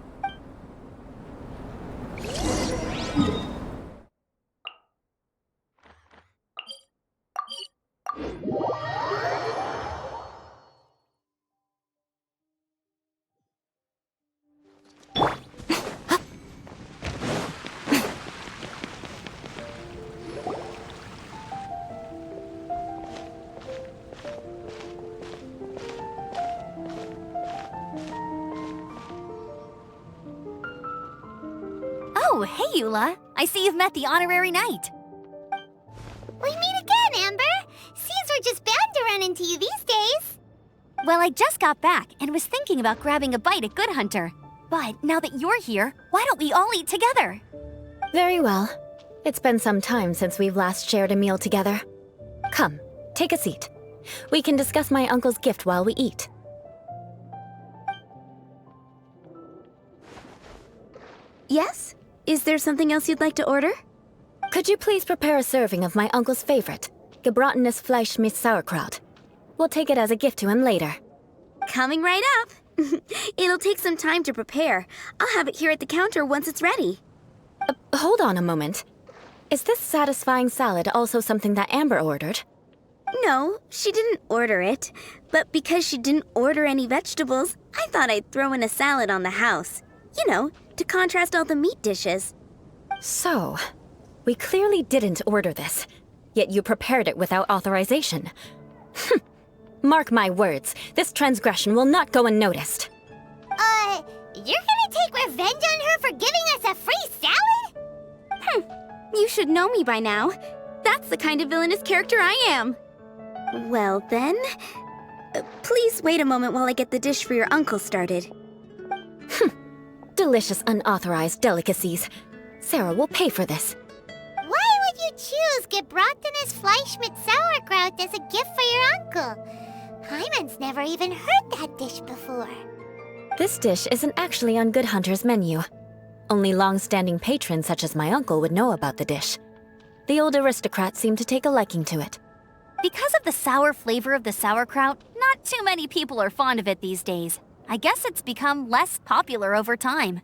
Oh, hey, Eula. I see you've met the honorary knight. We meet again, Amber. Seems we're just bound to run into you these days. Well, I just got back and was thinking about grabbing a bite at Good Hunter. But now that you're here, why don't we all eat together? Very well. It's been some time since we've last shared a meal together. Come, take a seat. We can discuss my uncle's gift while we eat. Yes? Is there something else you'd like to order? Could you please prepare a serving of my uncle's favorite, gebratenes Fleisch mit Sauerkraut? We'll take it as a gift to him later. Coming right up. It'll take some time to prepare. I'll have it here at the counter once it's ready. Hold on a moment. Is this satisfying salad also something that Amber ordered? No, she didn't order it. But because she didn't order any vegetables, I thought I'd throw in a salad on the house. You know, to contrast all the meat dishes. So, we clearly didn't order this, yet you prepared it without authorization. Mark my words, this transgression will not go unnoticed. You're gonna take revenge on her for giving us a free salad? You should know me by now. That's the kind of villainous character I am. Well then, please wait a moment while I get the dish for your uncle started. Delicious unauthorized delicacies. Sarah will pay for this. Why would you choose gebratenes Fleisch mit Sauerkraut as a gift for your uncle? Hyman's never even heard that dish before. This dish isn't actually on Good Hunter's menu. Only long-standing patrons such as my uncle would know about the dish. The old aristocrat seemed to take a liking to it. Because of the sour flavor of the sauerkraut, not too many people are fond of it these days. I guess it's become less popular over time.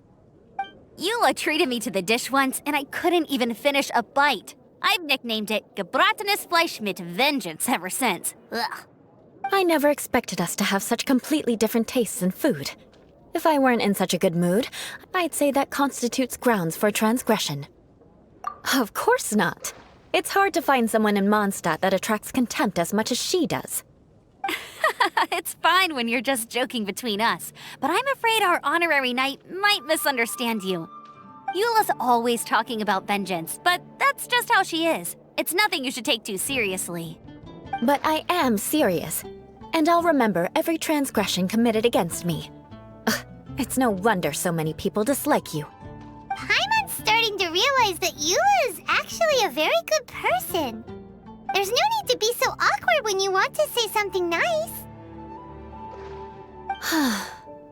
Eula treated me to the dish once, and I couldn't even finish a bite. I've nicknamed it gebratenes Fleisch mit Vengeance ever since. Ugh. I never expected us to have such completely different tastes in food. If I weren't in such a good mood, I'd say that constitutes grounds for transgression. Of course not. It's hard to find someone in Mondstadt that attracts contempt as much as she does. It's fine when you're just joking between us, but I'm afraid our honorary knight might misunderstand you. Eula's always talking about vengeance, but that's just how she is. It's nothing you should take too seriously. But I am serious, and I'll remember every transgression committed against me. It's no wonder so many people dislike you. Paimon's starting to realize that Eula is actually a very good person. There's no need to be so awkward when you want to say something nice.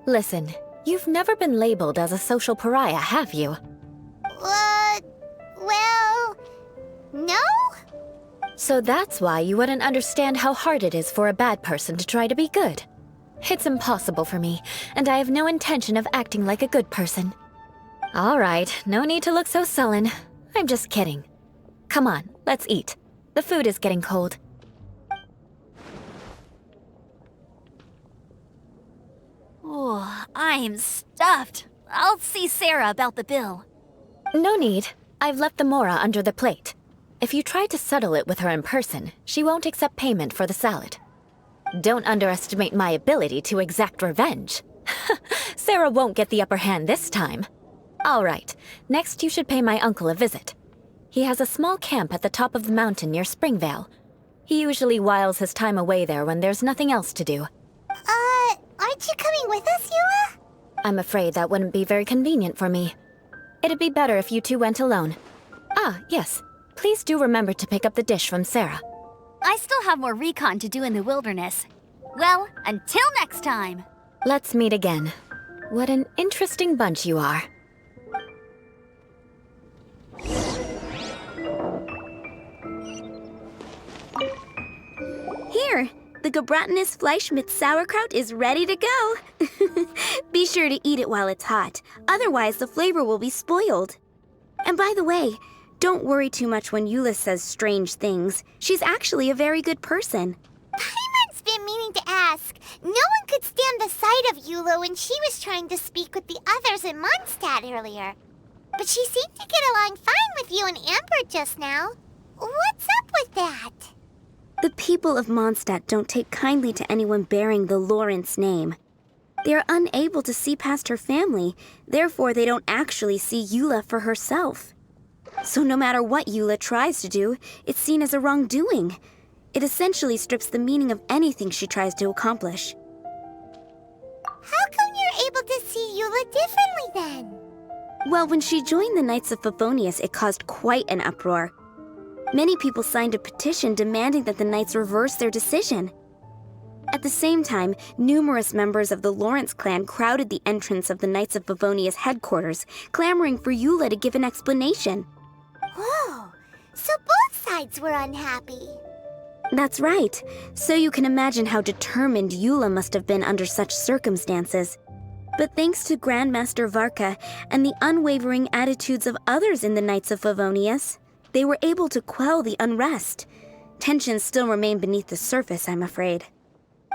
Listen, you've never been labeled as a social pariah, have you? Well, no? So that's why you wouldn't understand how hard it is for a bad person to try to be good. It's impossible for me, and I have no intention of acting like a good person. All right, no need to look so sullen. I'm just kidding. Come on, let's eat. The food is getting cold. Oh, I'm stuffed. I'll see Sarah about the bill. No need. I've left the mora under the plate. If you try to settle it with her in person, she won't accept payment for the salad. Don't underestimate my ability to exact revenge. Sarah won't get the upper hand this time. All right, next you should pay my uncle a visit. He has a small camp at the top of the mountain near Springvale. He usually whiles his time away there when there's nothing else to do. Aren't you coming with us, Eula? I'm afraid that wouldn't be very convenient for me. It'd be better if you two went alone. Ah, yes. Please do remember to pick up the dish from Sarah. I still have more recon to do in the wilderness. Well, until next time. Let's meet again. What an interesting bunch you are. Here, the gebratenes Fleisch mit Sauerkraut is ready to go. Be sure to eat it while it's hot, otherwise the flavor will be spoiled. And by the way, don't worry too much when Eula says strange things. She's actually a very good person. Paimon's been meaning to ask. No one could stand the sight of Eula when she was trying to speak with the others in Mondstadt earlier. But she seemed to get along fine with you and Amber just now. What's up with that? The people of Mondstadt don't take kindly to anyone bearing the Lawrence name. They are unable to see past her family, therefore they don't actually see Eula for herself. So no matter what Eula tries to do, it's seen as a wrongdoing. It essentially strips the meaning of anything she tries to accomplish. How come you're able to see Eula differently then? Well, when she joined the Knights of Favonius, it caused quite an uproar. Many people signed a petition demanding that the Knights reverse their decision. At the same time, numerous members of the Lawrence clan crowded the entrance of the Knights of Favonius headquarters, clamoring for Eula to give an explanation. Whoa, so both sides were unhappy. That's right. So you can imagine how determined Eula must have been under such circumstances. But thanks to Grandmaster Varka and the unwavering attitudes of others in the Knights of Favonius, they were able to quell the unrest. Tensions still remain beneath the surface, I'm afraid.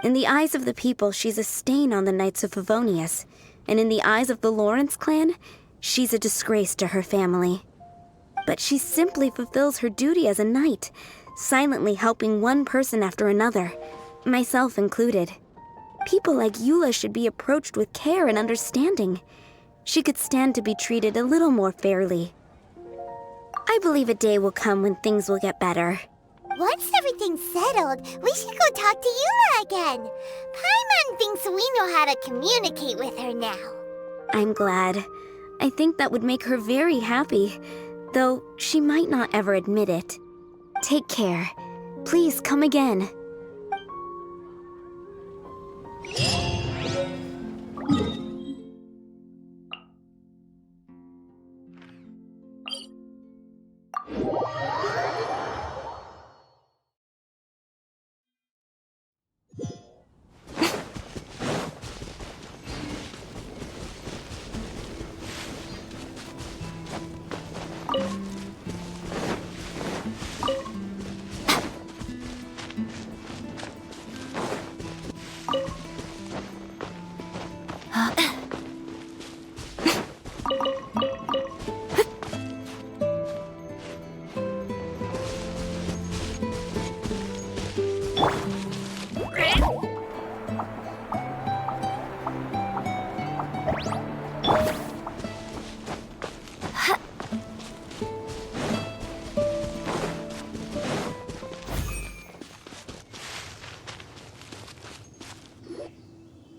In the eyes of the people, she's a stain on the Knights of Favonius, and in the eyes of the Lawrence clan, she's a disgrace to her family. But she simply fulfills her duty as a knight, silently helping one person after another, myself included. People like Eula should be approached with care and understanding. She could stand to be treated a little more fairly. I believe a day will come when things will get better. Once everything's settled, we should go talk to Eula again. Paimon thinks we know how to communicate with her now. I'm glad. I think that would make her very happy, though she might not ever admit it. Take care. Please come again.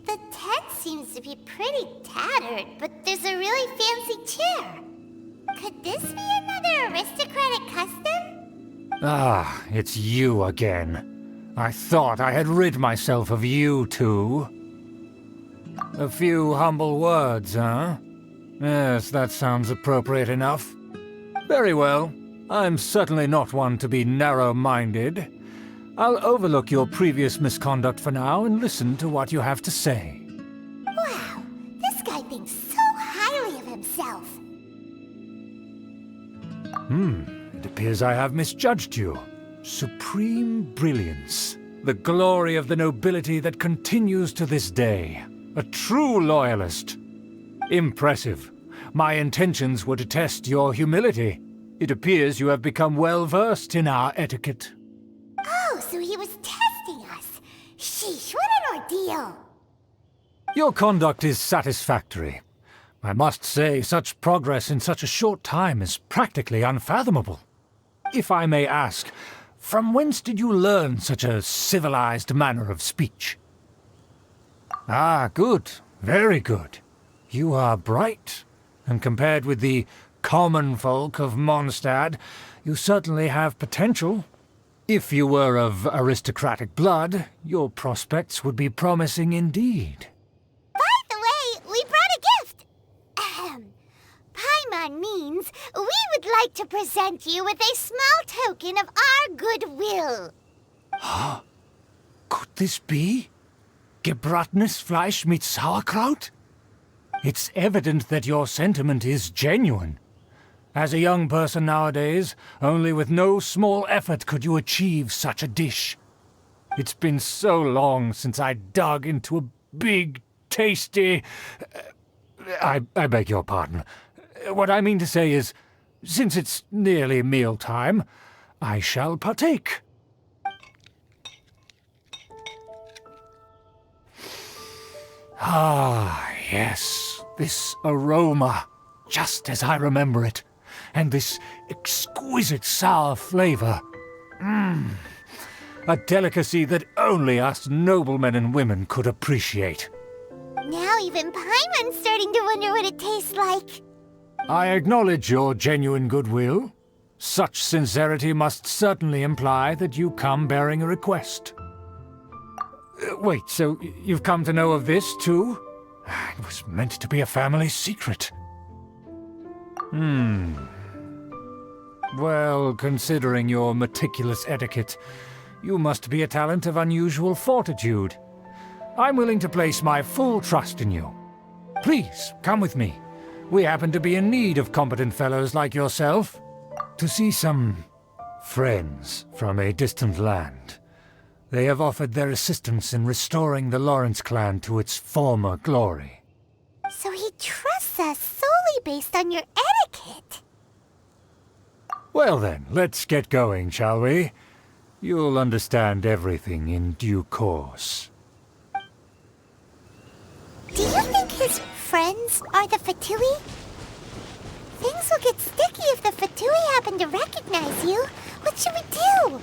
The tent seems to be pretty tattered, but there's a really fancy chair. Could this be another aristocratic custom? Ah, it's you again. I thought I had rid myself of you two. A few humble words, huh? Yes, that sounds appropriate enough. Very well. I'm certainly not one to be narrow-minded. I'll overlook your previous misconduct for now and listen to what you have to say. Wow, this guy thinks so highly of himself. It appears I have misjudged you. Supreme brilliance. The glory of the nobility that continues to this day. A true loyalist. Impressive. My intentions were to test your humility. It appears you have become well-versed in our etiquette. Oh, so he was testing us. Sheesh, what an ordeal. Your conduct is satisfactory. I must say, such progress in such a short time is practically unfathomable. If I may ask, from whence did you learn such a civilized manner of speech? Ah, good. Very good. You are bright, and compared with the common folk of Mondstadt, you certainly have potential. If you were of aristocratic blood, your prospects would be promising indeed. By the way, we brought a gift. Paimon means we would like to present you with a small token of our goodwill. Huh? Could this be? Gebratenes Fleisch mit Sauerkraut? It's evident that your sentiment is genuine. As a young person nowadays, only with no small effort could you achieve such a dish. It's been so long since I dug into a big, tasty... I beg your pardon. What I mean to say is, since it's nearly mealtime, I shall partake. Ah, yes, this aroma, just as I remember it, and this exquisite sour flavor. A delicacy that only us noblemen and women could appreciate. Now even Paimon's starting to wonder what it tastes like. I acknowledge your genuine goodwill. Such sincerity must certainly imply that you come bearing a request. Wait, so you've come to know of this, too? It was meant to be a family secret. Well, considering your meticulous etiquette, you must be a talent of unusual fortitude. I'm willing to place my full trust in you. Please, come with me. We happen to be in need of competent fellows like yourself. To see some friends from a distant land. They have offered their assistance in restoring the Lawrence clan to its former glory. So he trusts us solely based on your etiquette. Well then, let's get going, shall we? You'll understand everything in due course. Do you think his friends are the Fatui? Things will get sticky if the Fatui happen to recognize you. What should we do?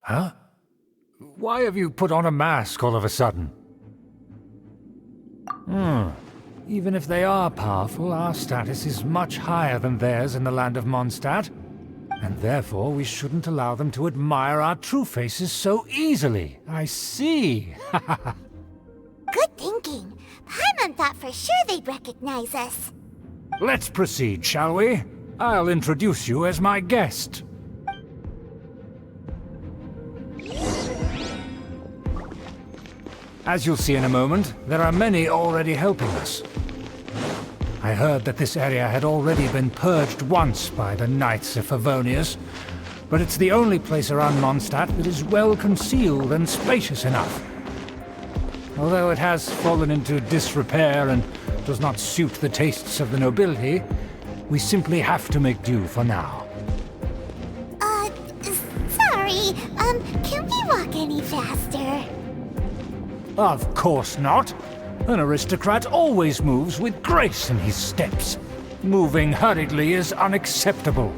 Huh? Why have you put on a mask all of a sudden? Even if they are powerful, our status is much higher than theirs in the land of Mondstadt. And therefore we shouldn't allow them to admire our true faces so easily. I see. Good thinking. Paimon thought for sure they'd recognize us. Let's proceed, shall we? I'll introduce you as my guest. As you'll see in a moment, there are many already helping us. I heard that this area had already been purged once by the Knights of Favonius, but it's the only place around Mondstadt that is well concealed and spacious enough. Although it has fallen into disrepair and does not suit the tastes of the nobility, we simply have to make do for now. Sorry, can we walk any faster? Of course not. An aristocrat always moves with grace in his steps. Moving hurriedly is unacceptable.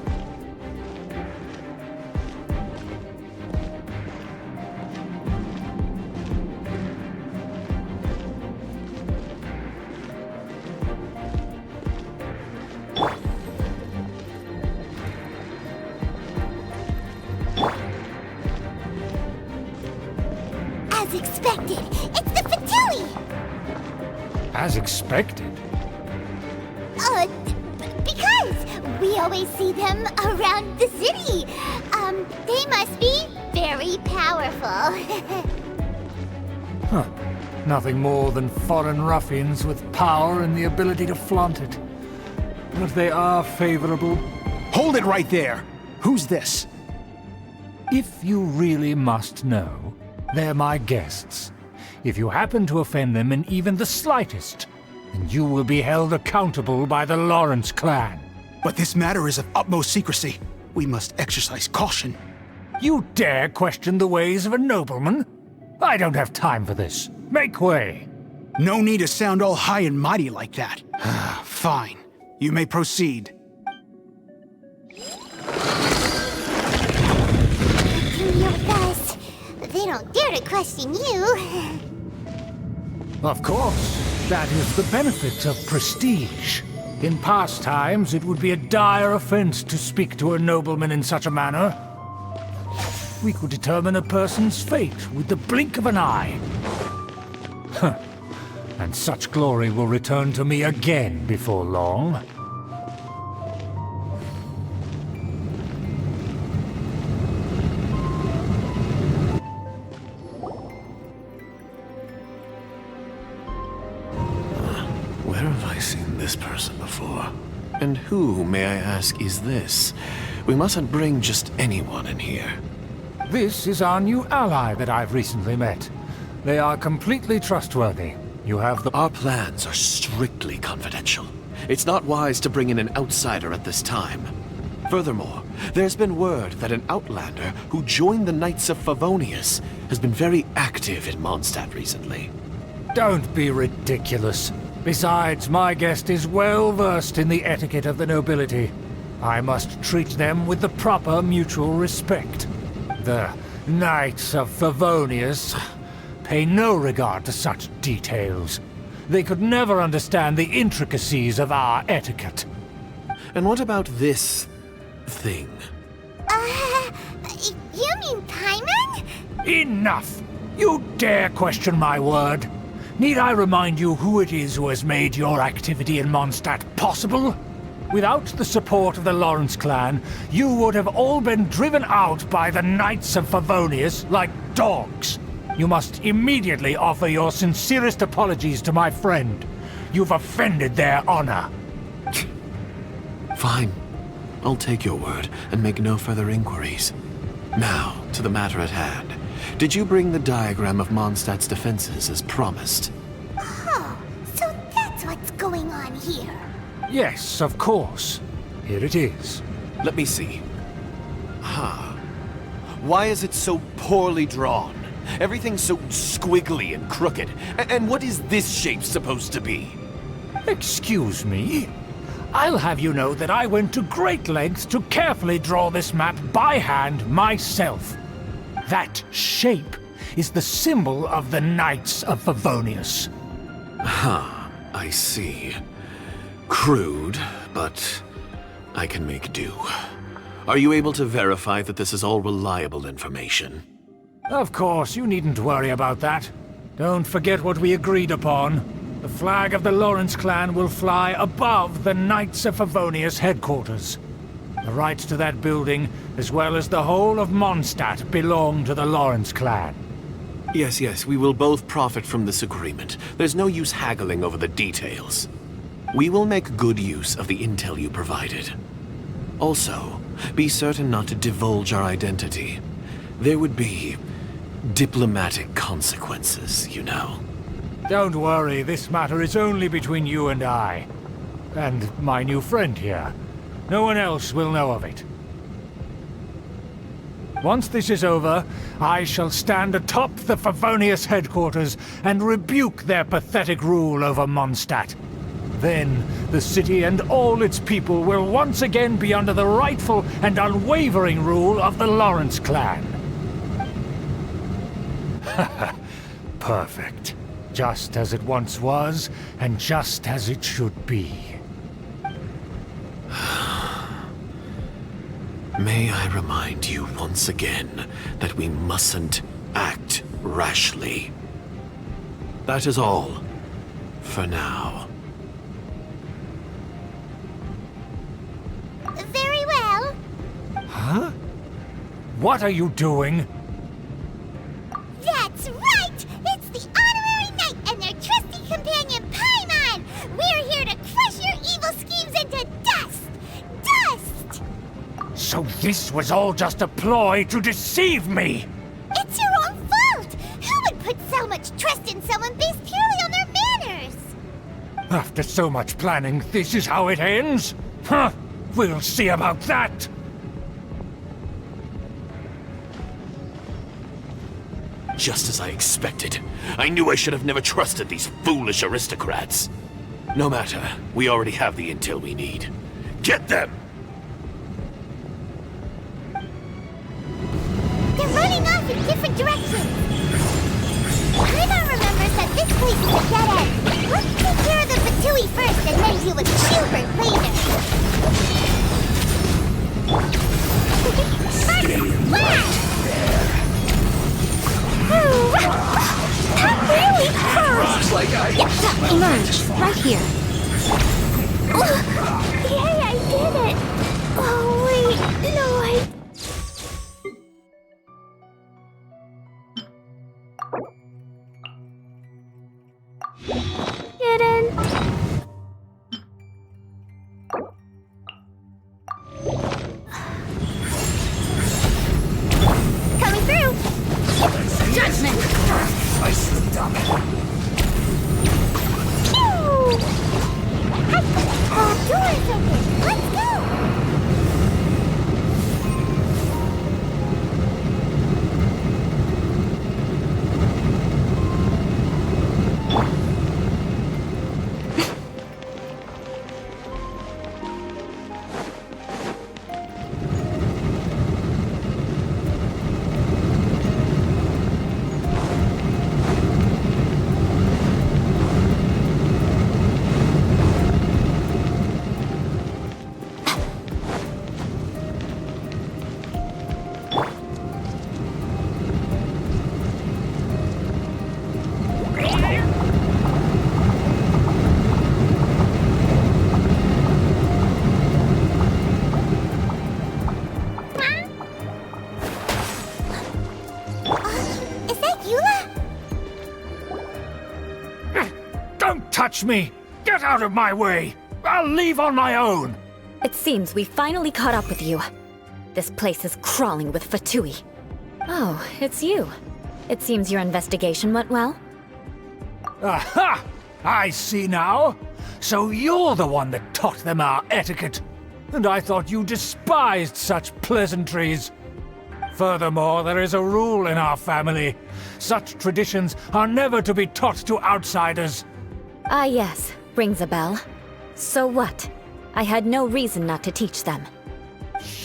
As expected, it's the Fatui! As expected? Because we always see them around the city. They must be very powerful. Huh. Nothing more than foreign ruffians with power and the ability to flaunt it. But they are favorable. Hold it right there! Who's this? If you really must know, they're my guests. If you happen to offend them in even the slightest, then you will be held accountable by the Lawrence clan. But this matter is of utmost secrecy. We must exercise caution. You dare question the ways of a nobleman? I don't have time for this. Make way! No need to sound all high and mighty like that. Fine. You may proceed. Continue with us. They don't dare to question you. Of course. That is the benefit of prestige. In past times, it would be a dire offense to speak to a nobleman in such a manner. We could determine a person's fate with the blink of an eye. Huh. And such glory will return to me again before long. Where have I seen this person before? And who, may I ask, is this? We mustn't bring just anyone in here. This is our new ally that I've recently met. They are completely trustworthy. You have the... Our plans are strictly confidential. It's not wise to bring in an outsider at this time. Furthermore, there's been word that an outlander who joined the Knights of Favonius has been very active in Mondstadt recently. Don't be ridiculous. Besides, my guest is well versed in the etiquette of the nobility. I must treat them with the proper mutual respect. The Knights of Favonius pay no regard to such details. They could never understand the intricacies of our etiquette. And what about this thing? You mean Paimon? Enough! You dare question my word? Need I remind you who it is who has made your activity in Mondstadt possible? Without the support of the Lawrence clan, you would have all been driven out by the Knights of Favonius like dogs. You must immediately offer your sincerest apologies to my friend. You've offended their honor. Fine. I'll take your word and make no further inquiries. Now, to the matter at hand. Did you bring the diagram of Mondstadt's defenses as promised? Oh, so that's what's going on here. Yes, of course. Here it is. Let me see. Why is it so poorly drawn? Everything's so squiggly and crooked. And what is this shape supposed to be? Excuse me? I'll have you know that I went to great lengths to carefully draw this map by hand myself. That shape is the symbol of the Knights of Favonius. I see. Crude, but I can make do. Are you able to verify that this is all reliable information? Of course, you needn't worry about that. Don't forget what we agreed upon. The flag of the Lawrence clan will fly above the Knights of Favonius headquarters. The rights to that building, as well as the whole of Mondstadt, belong to the Lawrence clan. Yes, we will both profit from this agreement. There's no use haggling over the details. We will make good use of the intel you provided. Also, be certain not to divulge our identity. There would be diplomatic consequences, you know. Don't worry, this matter is only between you and I. And my new friend here. No one else will know of it. Once this is over, I shall stand atop the Favonius headquarters and rebuke their pathetic rule over Mondstadt. Then, the city and all its people will once again be under the rightful and unwavering rule of the Lawrence clan. Perfect. Just as it once was, and just as it should be. May I remind you once again that we mustn't act rashly. That is all, for now. Very well. Huh? What are you doing? That's right! It's the Honorary Knight and their trusty companion, Paimon! We're here to crush your evil schemes into dust! Dust! So this was all just a ploy to deceive me! It's your own fault! Who would put so much trust in someone based purely on their manners? After so much planning, this is how it ends? Huh! We'll see about that! Just as I expected. I knew I should have never trusted these foolish aristocrats. No matter, we already have the intel we need. Get them! They're running off in different directions. Paimon remembers that this place is a dead end. Let's take care of the Fatui first and then deal with Schubert later. That really hurts! Emerge, right here. Yay, I did it! Oh, wait, no, touch me! Get out of my way! I'll leave on my own! It seems we finally caught up with you. This place is crawling with Fatui. Oh, it's you. It seems your investigation went well. Aha! I see now. So you're the one that taught them our etiquette. And I thought you despised such pleasantries. Furthermore, there is a rule in our family. Such traditions are never to be taught to outsiders. Ah yes, rings a bell. So what? I had no reason not to teach them.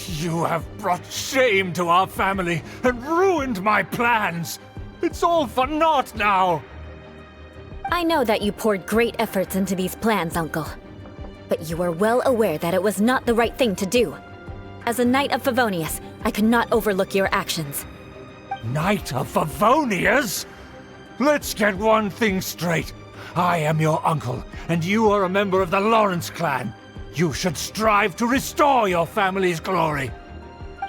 You have brought shame to our family and ruined my plans. It's all for naught now. I know that you poured great efforts into these plans, Uncle. But you were well aware that it was not the right thing to do. As a Knight of Favonius, I could not overlook your actions. Knight of Favonius? Let's get one thing straight. I am your uncle, and you are a member of the Lawrence clan. You should strive to restore your family's glory.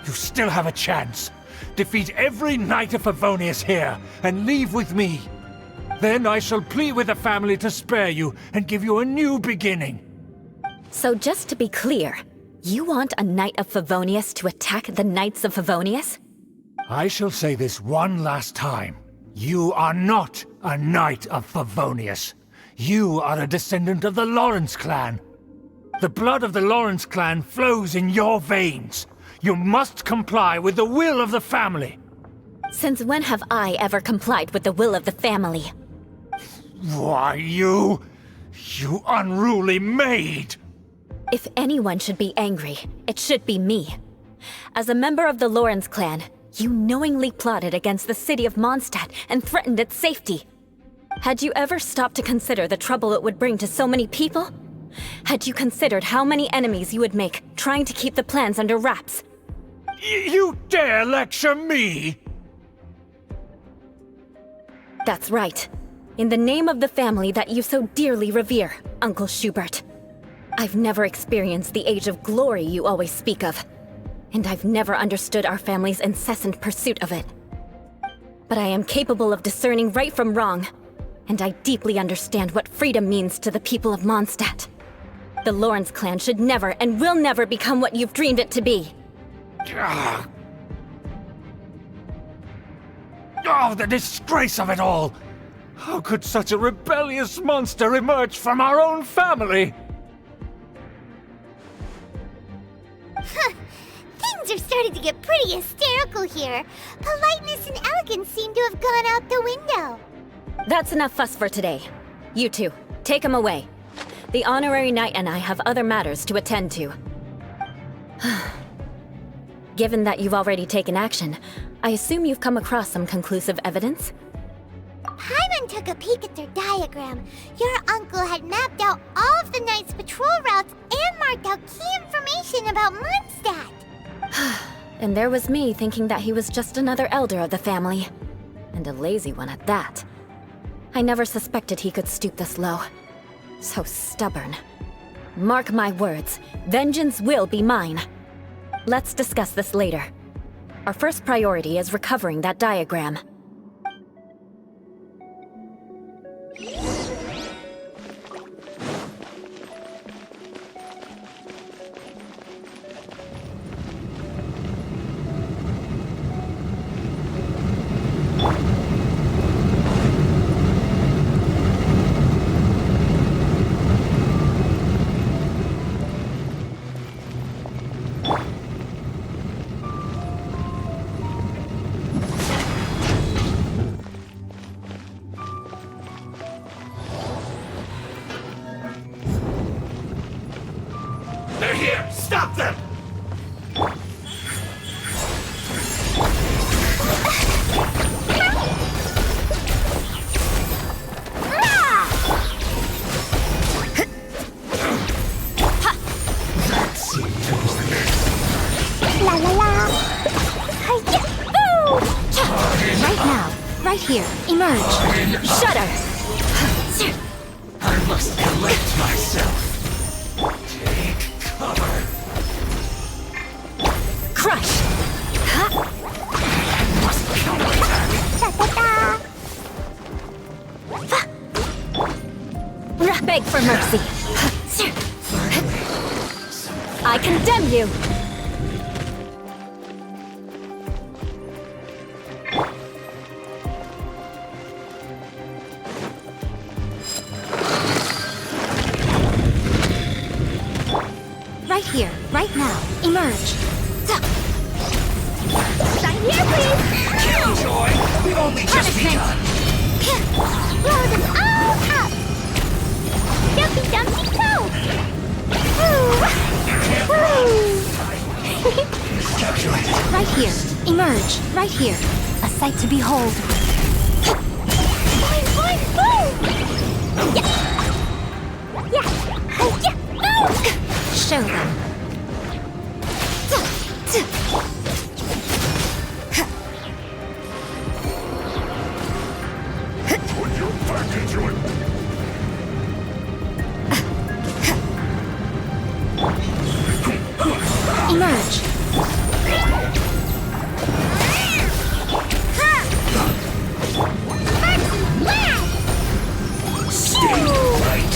You still have a chance. Defeat every Knight of Favonius here, and leave with me. Then I shall plead with the family to spare you and give you a new beginning. So just to be clear, you want a Knight of Favonius to attack the Knights of Favonius? I shall say this one last time. You are not a Knight of Favonius. You are a descendant of the Lawrence clan. The blood of the Lawrence clan flows in your veins. You must comply with the will of the family. Since when have I ever complied with the will of the family? Why, you unruly maid! If anyone should be angry, it should be me. As a member of the Lawrence clan, you knowingly plotted against the city of Mondstadt and threatened its safety. Had you ever stopped to consider the trouble it would bring to so many people? Had you considered how many enemies you would make trying to keep the plans under wraps? You dare lecture me? That's right. In the name of the family that you so dearly revere, Uncle Schubert. I've never experienced the age of glory you always speak of, and I've never understood our family's incessant pursuit of it. But I am capable of discerning right from wrong, and I deeply understand what freedom means to the people of Mondstadt. The Lawrence clan should never and will never become what you've dreamed it to be. Oh, the disgrace of it all! How could such a rebellious monster emerge from our own family? Things are starting to get pretty hysterical here. Politeness and elegance seem to have gone out the window. That's enough fuss for today. You two, take him away. The honorary knight and I have other matters to attend to. Given that you've already taken action, I assume you've come across some conclusive evidence? Paimon took a peek at their diagram. Your uncle had mapped out all of the Knight's patrol routes and marked out key information about Mondstadt. And there was me thinking that he was just another elder of the family. And a lazy one at that. I never suspected he could stoop this low. So stubborn. Mark my words, vengeance will be mine. Let's discuss this later. Our first priority is recovering that diagram. They're here! Stop them! La la la! Hi-ya! Boo! Right now, right here, emerge! Shudder! I must collect myself. Take cover. Crush! I must counterattack. Da-da-da! Rape! for mercy. I condemn you! Right here, right now. Emerge. Shine here, please! Killjoy! We've only just begun! Blow them all up! Dumpy dumpty go! Right here. Emerge. Right here. A sight to behold. Boing, boing, boom! Yeah! Yeah! Yeah! Oh! Show them. Put your back into it! Emerge. Stay right!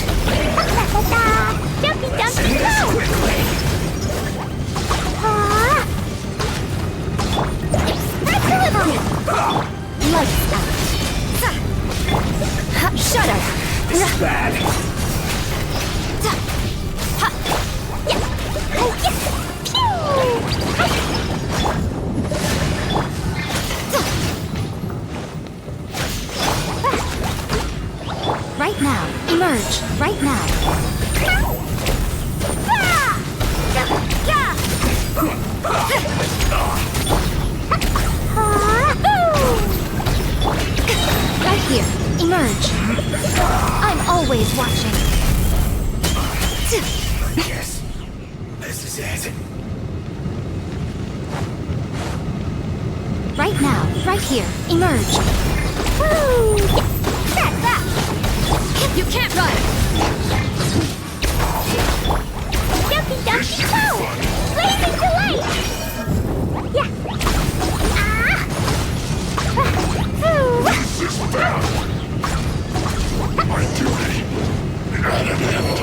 Dumpy dumpty Finish go! quickly! Express delivery! Lights out. Shudder. This is bad! Right now. Emerge. Right now. Right here. Emerge. I'm always watching. Yes. This is it. Right now. Right here. Emerge. That's that! You can't run. Dumpy dumpty go! Blazing delight! Yeah! This is bad! My duty at an end!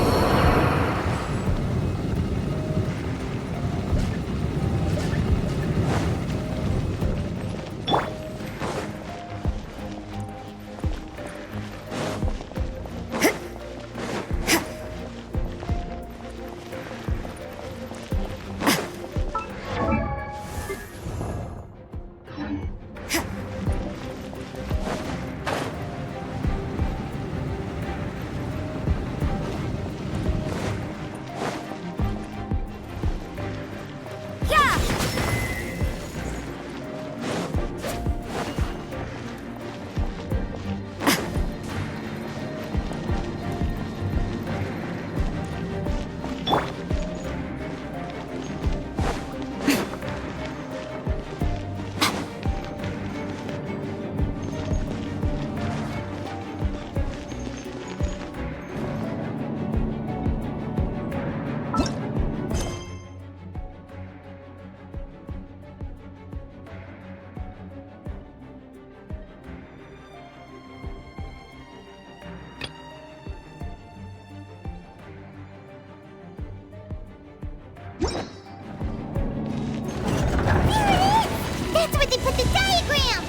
That's where they put the diagram!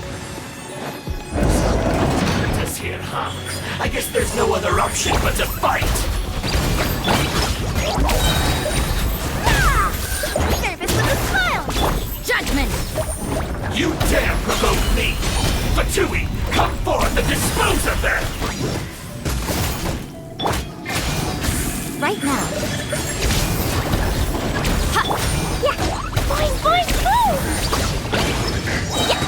This here, huh? I guess there's no other option but to fight! Service with a smile! Judgment. You dare provoke me! Fatui, come forth and dispose of them! Right now. Yeah! Boing, boing, boom! Yeah!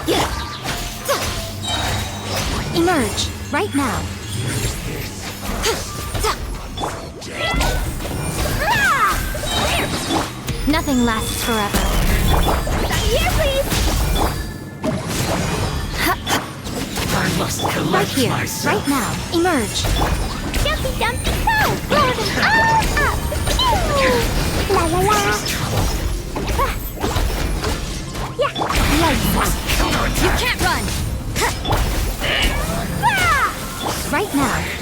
Yeah! Emerge. Right now. Nothing lasts forever. Here, please! I must collect Right here. myself. Right now. Emerge. Dumpy dumpty go! Blow them all up! Pew! La la la! Yeah! Lights out. Counterattack. You can't run.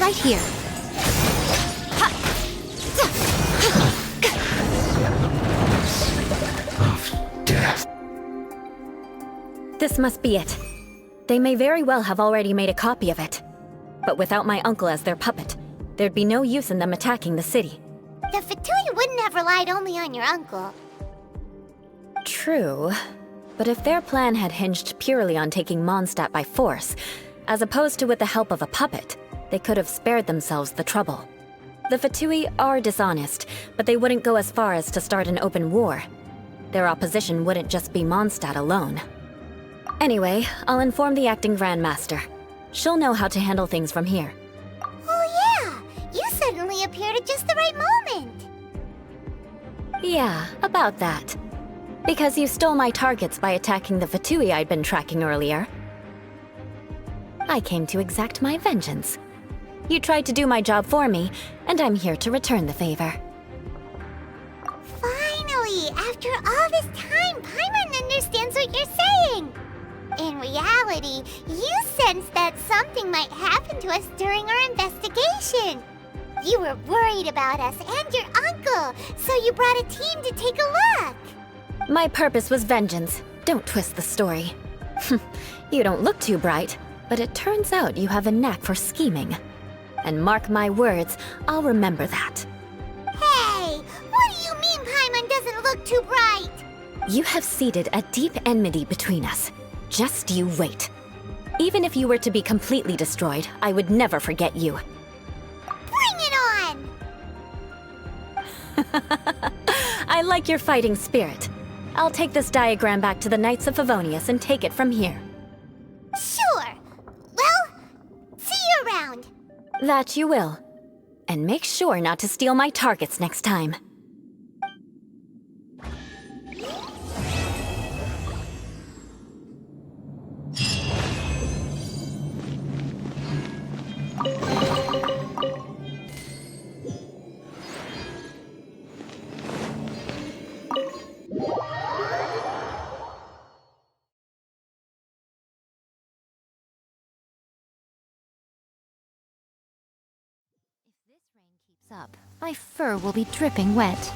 right here. Death. This must be it. They may very well have already made a copy of it. But without my uncle as their puppet, there'd be no use in them attacking the city. The Fatui wouldn't have relied only on your uncle. True. But if their plan had hinged purely on taking Mondstadt by force, as opposed to with the help of a puppet, they could have spared themselves the trouble. The Fatui are dishonest, but they wouldn't go as far as to start an open war. Their opposition wouldn't just be Mondstadt alone. Anyway, I'll inform the acting Grandmaster. She'll know how to handle things from here. Oh yeah! You suddenly appeared at just the right moment! Yeah, about that. Because you stole my targets by attacking the Fatui I'd been tracking earlier. I came to exact my vengeance. You tried to do my job for me, and I'm here to return the favor. Finally! After all this time, Paimon understands what you're saying! In reality, you sensed that something might happen to us during our investigation. You were worried about us and your uncle, so you brought a team to take a look. My purpose was vengeance. Don't twist the story. You don't look too bright, but it turns out you have a knack for scheming. And mark my words, I'll remember that. Hey! What do you mean Paimon doesn't look too bright? You have seeded a deep enmity between us. Just you wait. Even if you were to be completely destroyed, I would never forget you. Bring it on! I like your fighting spirit. I'll take this diagram back to the Knights of Favonius and take it from here. Sure. Well, see you around. That you will. And make sure not to steal my targets next time. Up. My fur will be dripping wet.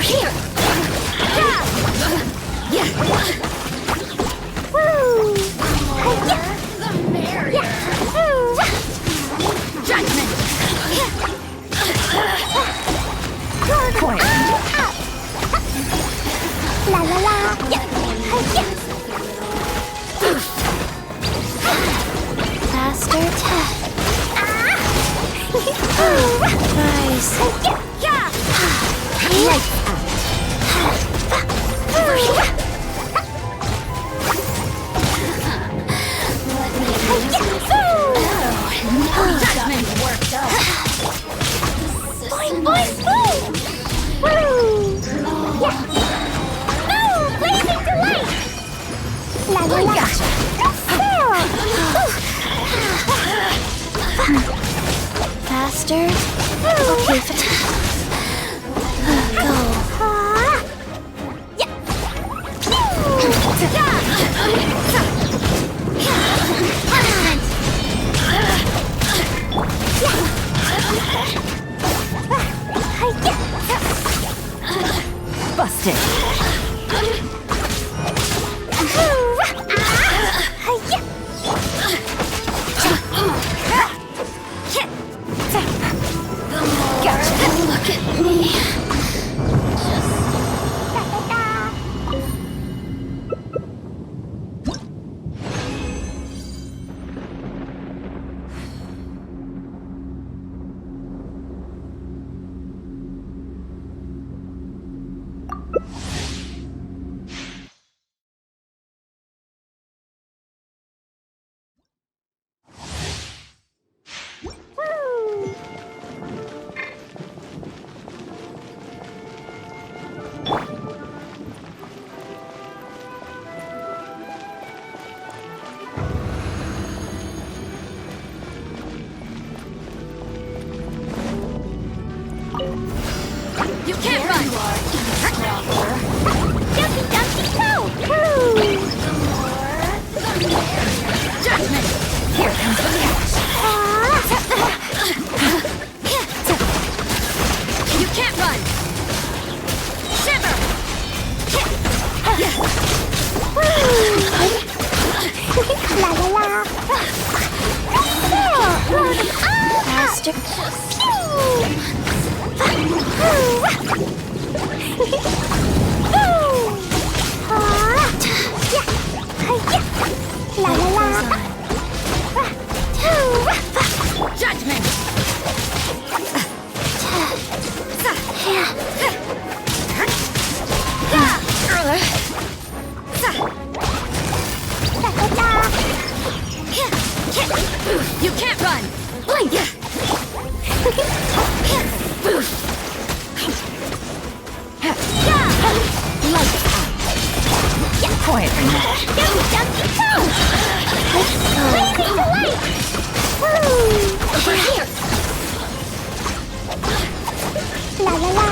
here! Woo! Judgment! Quiet. La la la! Faster tap. Nice. Lights out. Over here. Judgment worked up. Boing, boing, boing! Woo! Yeah! Woo! Blazing delight! La la la! Faster. Okay, go. Busted. Gotcha. Look at me. You can't run! Jumpy, jumpy, go! Judgment! Here comes the catch! You can't run! Shiver! La la la! Faster. La la la! Judgment! You can't run! Blink! Lights out! Quietly now. Jumpy, jumpy, go! Blazing delight! Over here! La la la!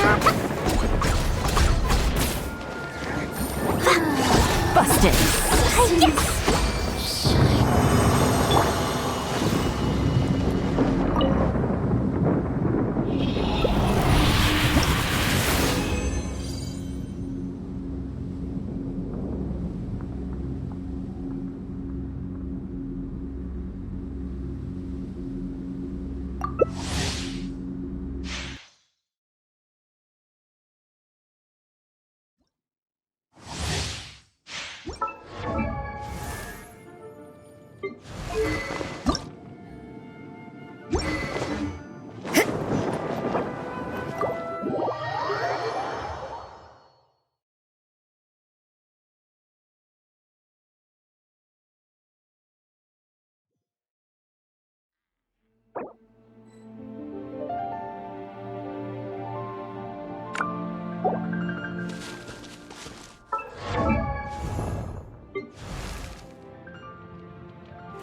Busted!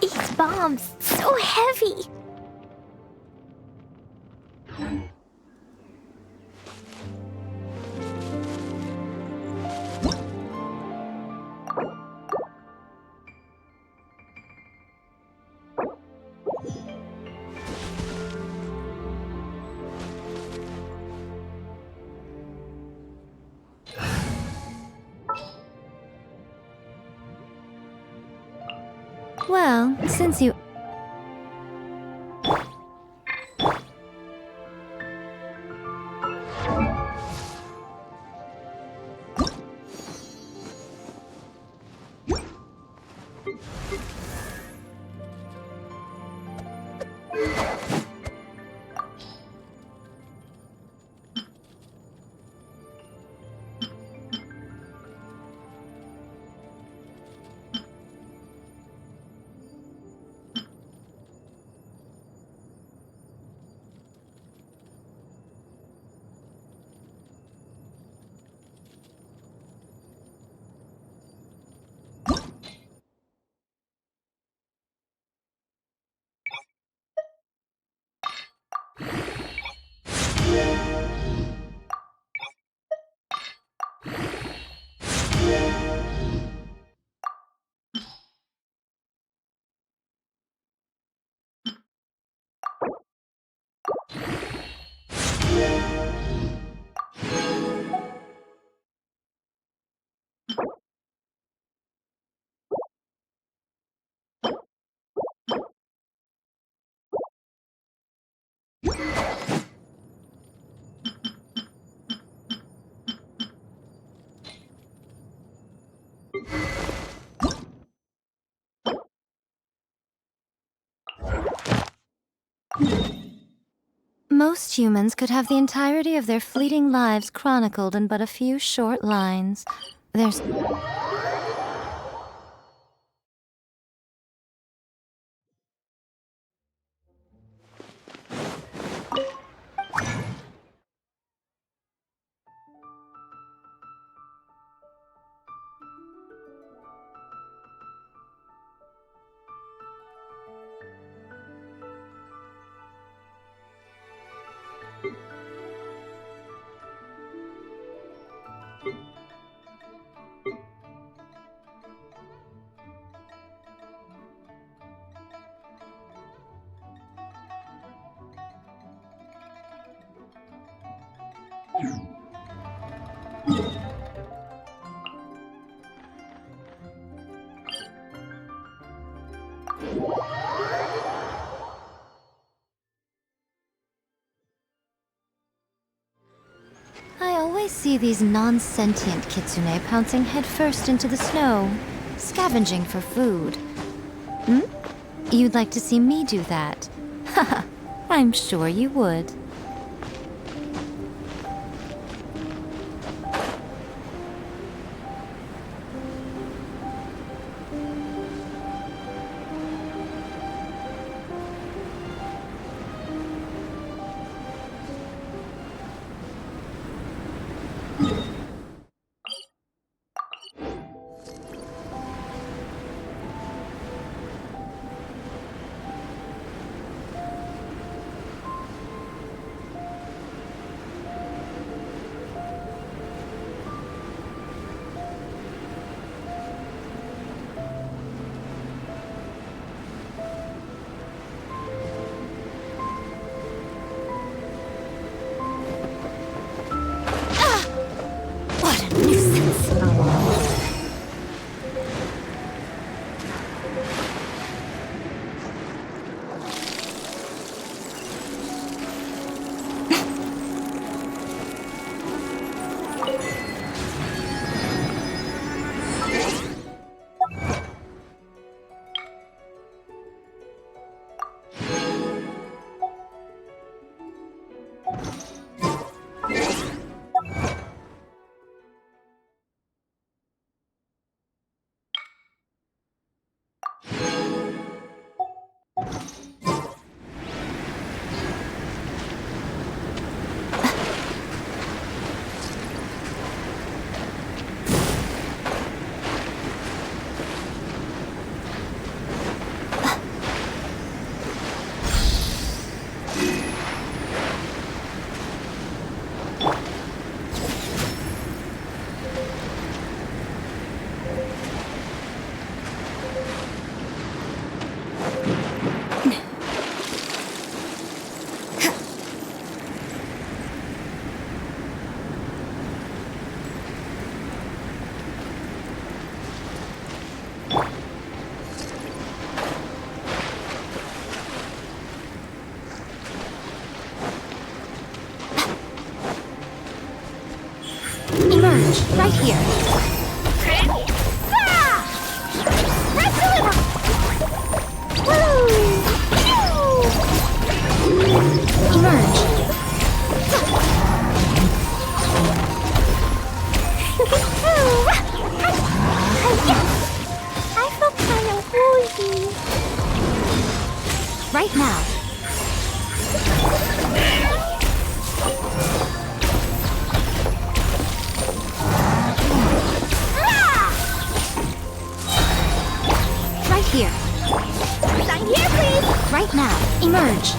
These bombs, so heavy. Well, since you... Most humans could have the entirety of their fleeting lives chronicled in but a few short lines. There's... I always see these non-sentient kitsune pouncing headfirst into the snow, scavenging for food. Hmm? You'd like to see me do that? Haha, I'm sure you would. Emerge, right here. Let's deliver! Emerge. I feel kind of woozy. Right now. Right here. Sign here, please! Right now. Emerge.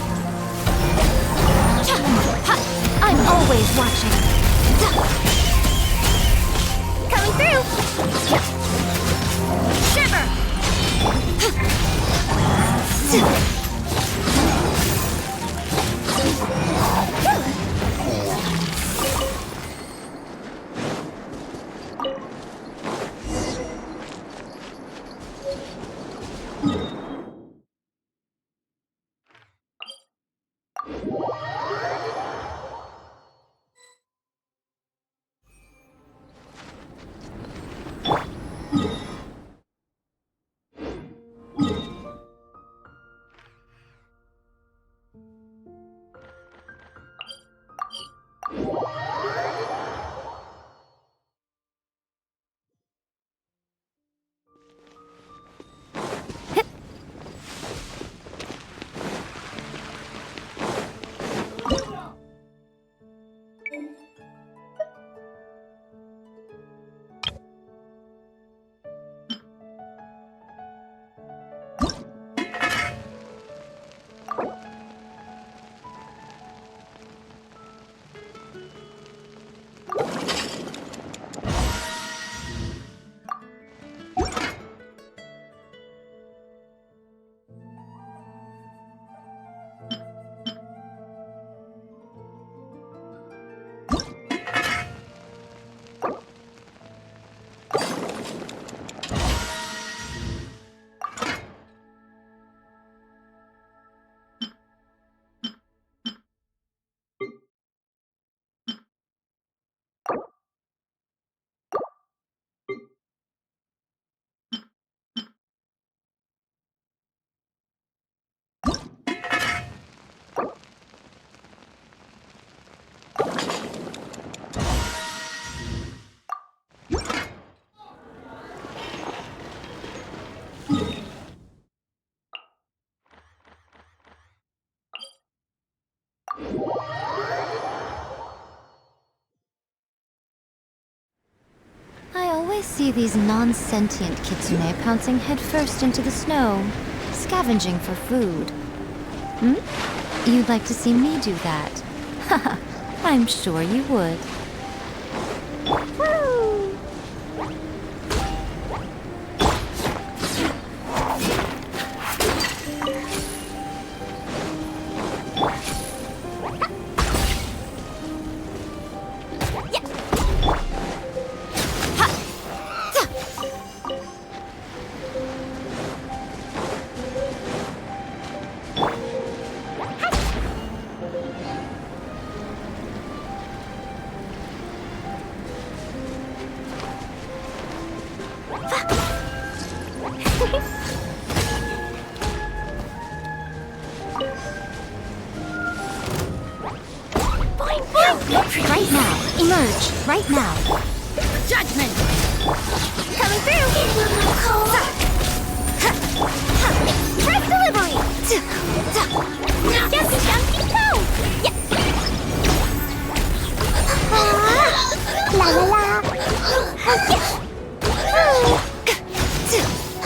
I'm always watching. Coming through! Shiver! I always see these non-sentient kitsune pouncing headfirst into the snow, scavenging for food. You'd like to see me do that? Haha, I'm sure you would. Right now. Emerge. Right now. Judgment! Coming through! Express delivery! Just jumpy toe! La la la!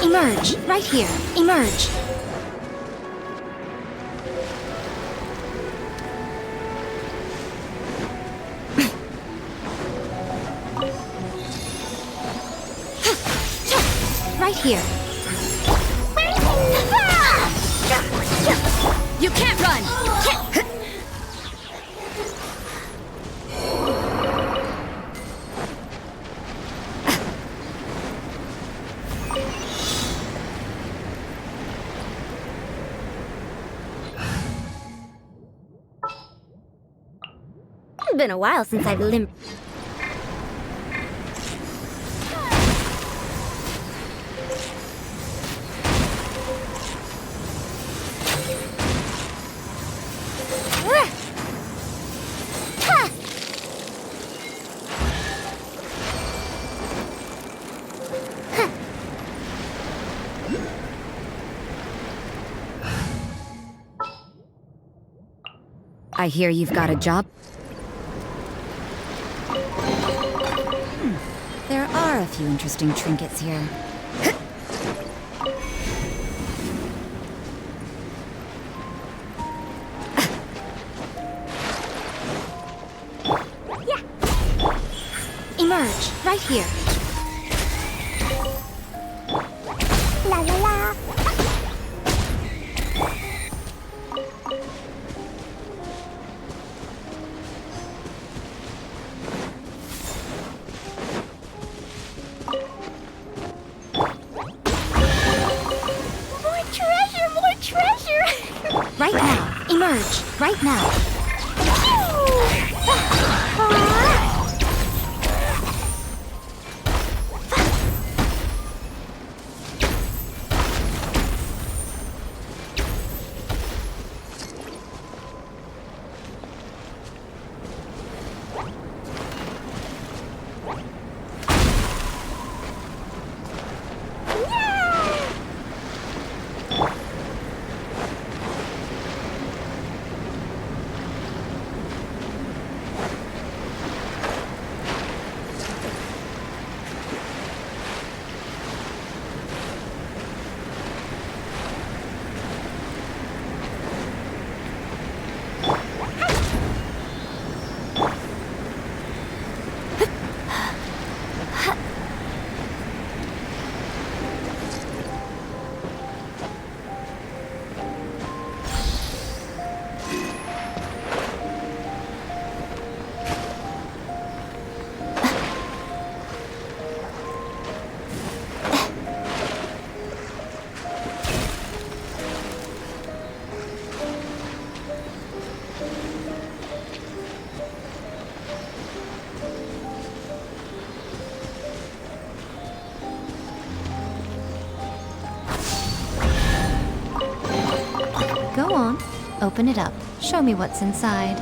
Emerge. Right here. Emerge. Right here. You can't run! It's been a while since I've I hear you've got a job. There are a few interesting trinkets here. Emerge, right here. La la la. More treasure, more treasure. Right now. Emerge, right now. Go on. Open it up. Show me what's inside.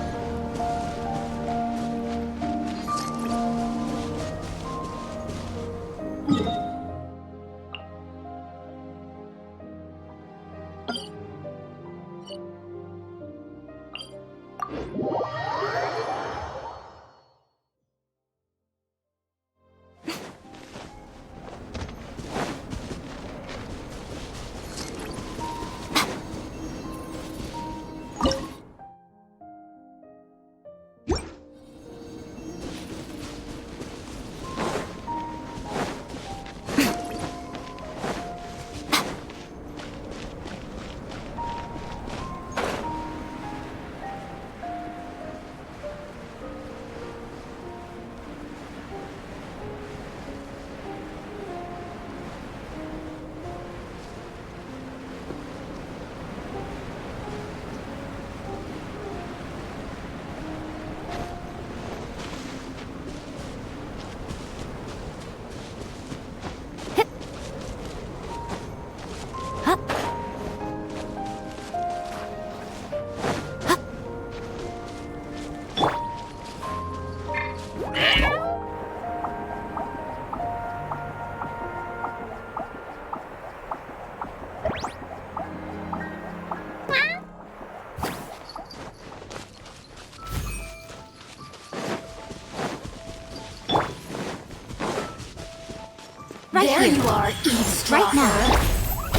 Right there here. you are, eavesdropper. Right now.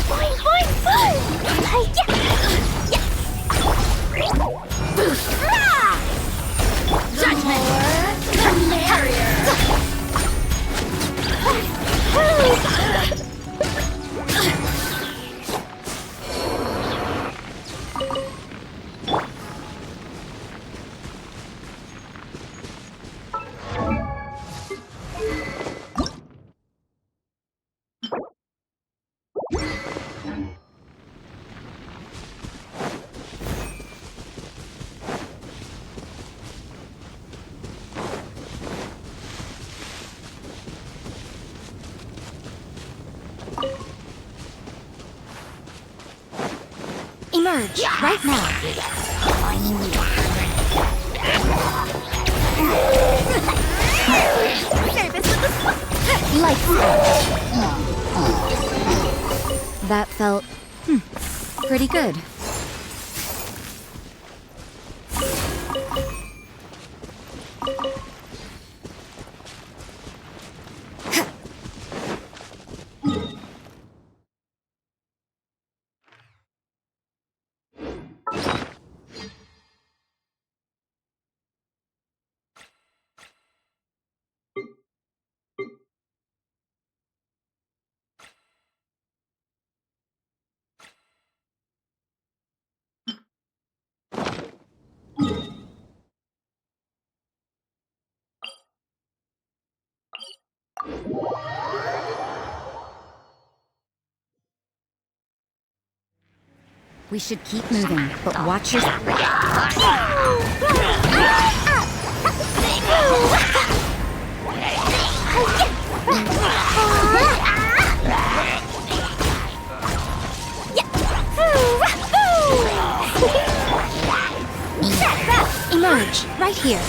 Boing, boing, boing. Judgment! Carrier! Emerge, right now. Light That felt pretty good. We should keep moving, but watch your... Emerge, right here.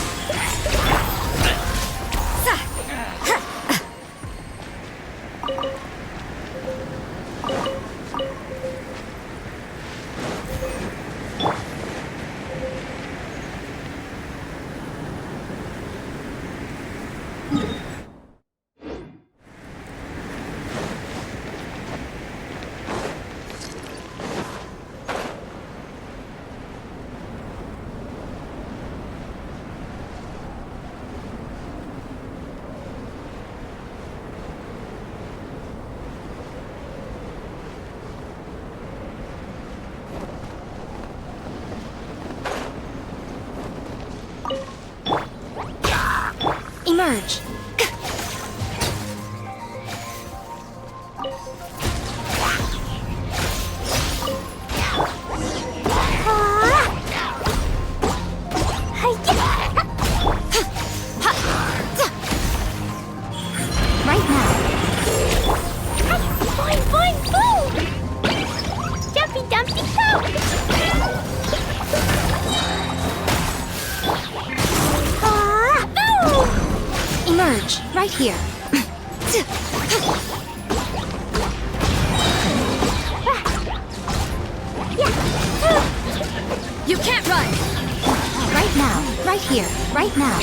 Emerge. Right now. Boing, boing, boom! Jumpy, dumpty, go! Emerge, right here. You can't run! Right now, right here, right now.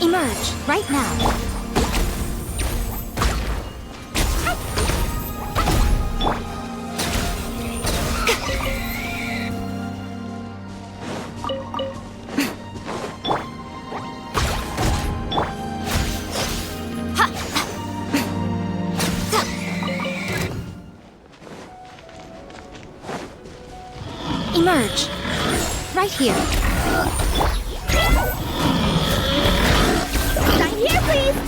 Emerge, right now. Emerge, right here. Sign here, please!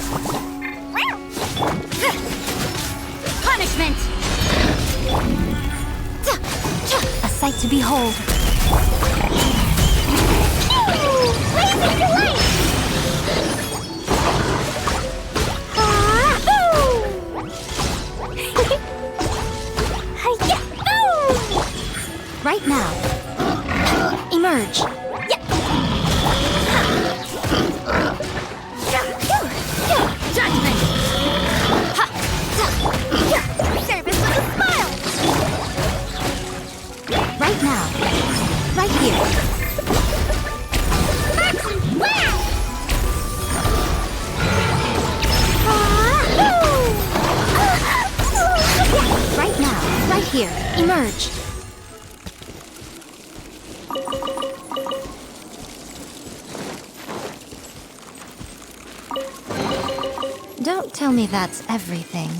Punishment! A sight to behold. Blazing delight! Right now. Emerge. Judgment! Service with a smile! Right now. Right here. Maxi, wow! Right now. Right here. Emerge. Don't tell me that's everything.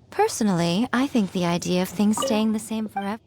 Personally, I think the idea of things staying the same forever.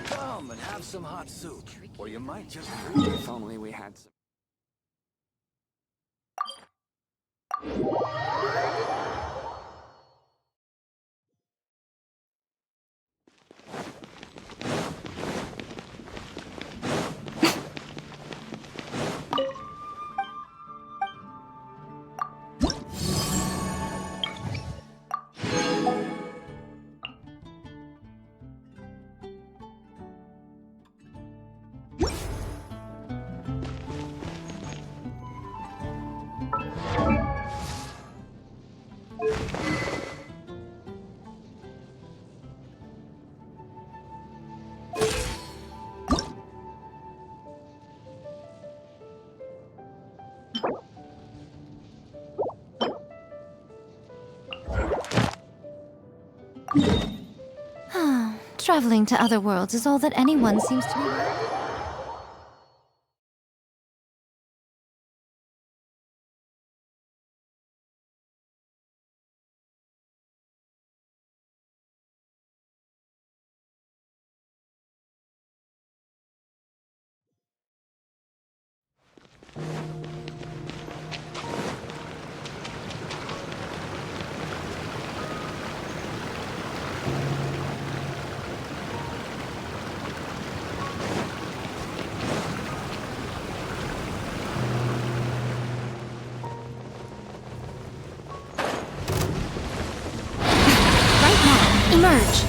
Come and have some hot soup. Or you might just freeze. If only we had some. traveling to other worlds is all that anyone seems to be. Emerge!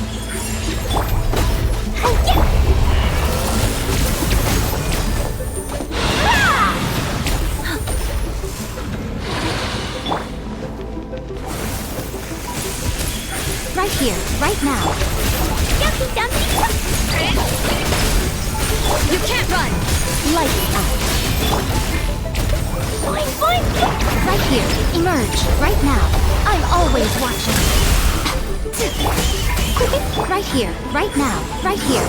Right here, right now. Dumpy, dumpy, You can't run! Light it out. boing, boing. Right here, emerge, right now. I'm always watching. Right here, right now, right here.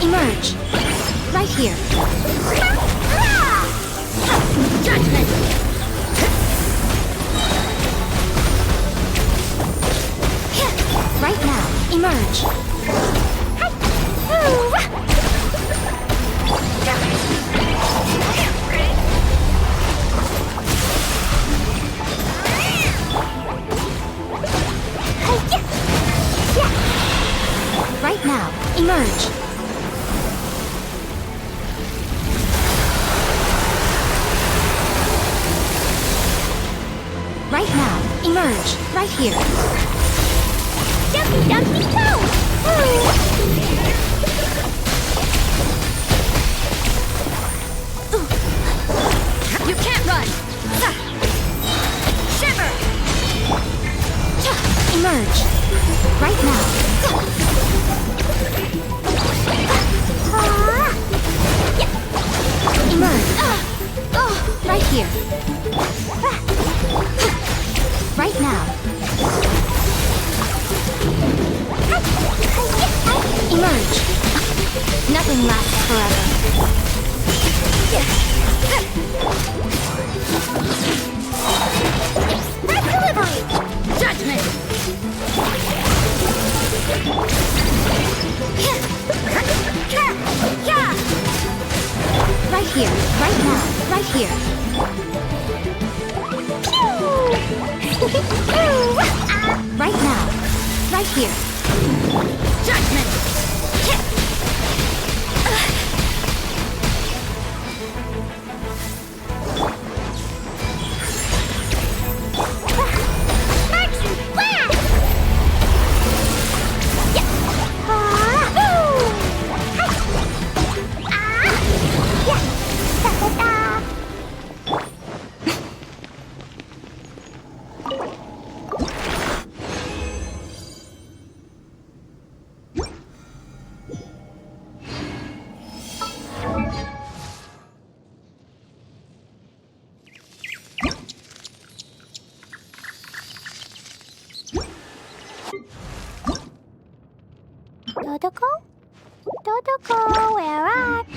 Emerge. Right here. Judgment! Right now, emerge. Right now, emerge. Right now, emerge. Right here. Dumpy, dumpy, go! You can't run! Shiver! Emerge! Right now! Emerge! Right here! Right now! Emerge! Nothing lasts forever. Express delivery! Judgment! Right here, right now, right here. Right now, right here. Judgment! Dodoko? Dodoko, where art?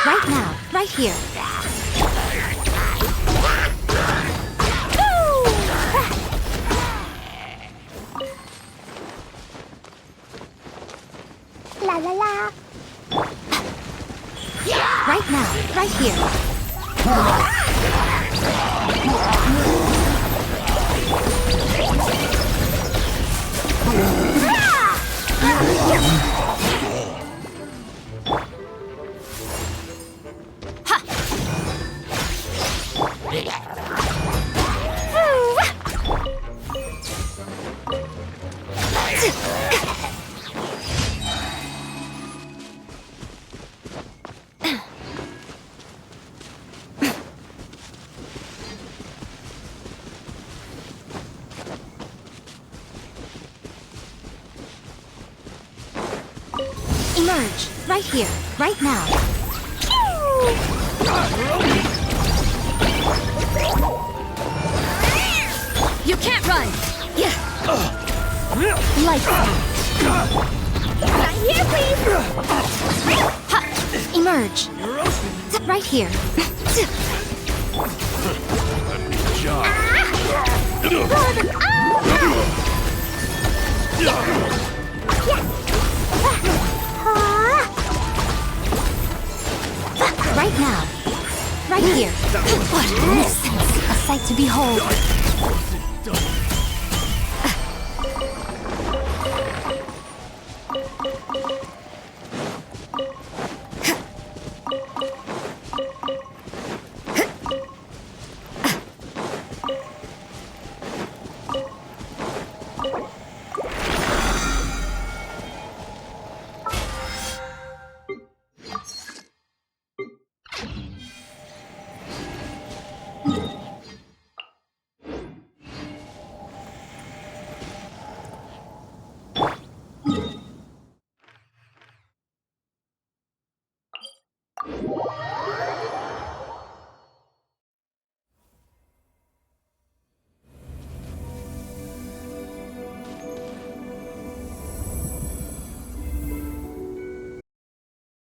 Right now, right here. La la la. Right now, right here. Emerge, right here, right now. You can't run! Yeah. Lights out. Right here, please. Ha! Emerge. Right here. Right now. Right here. What a nuisance. A sight to behold.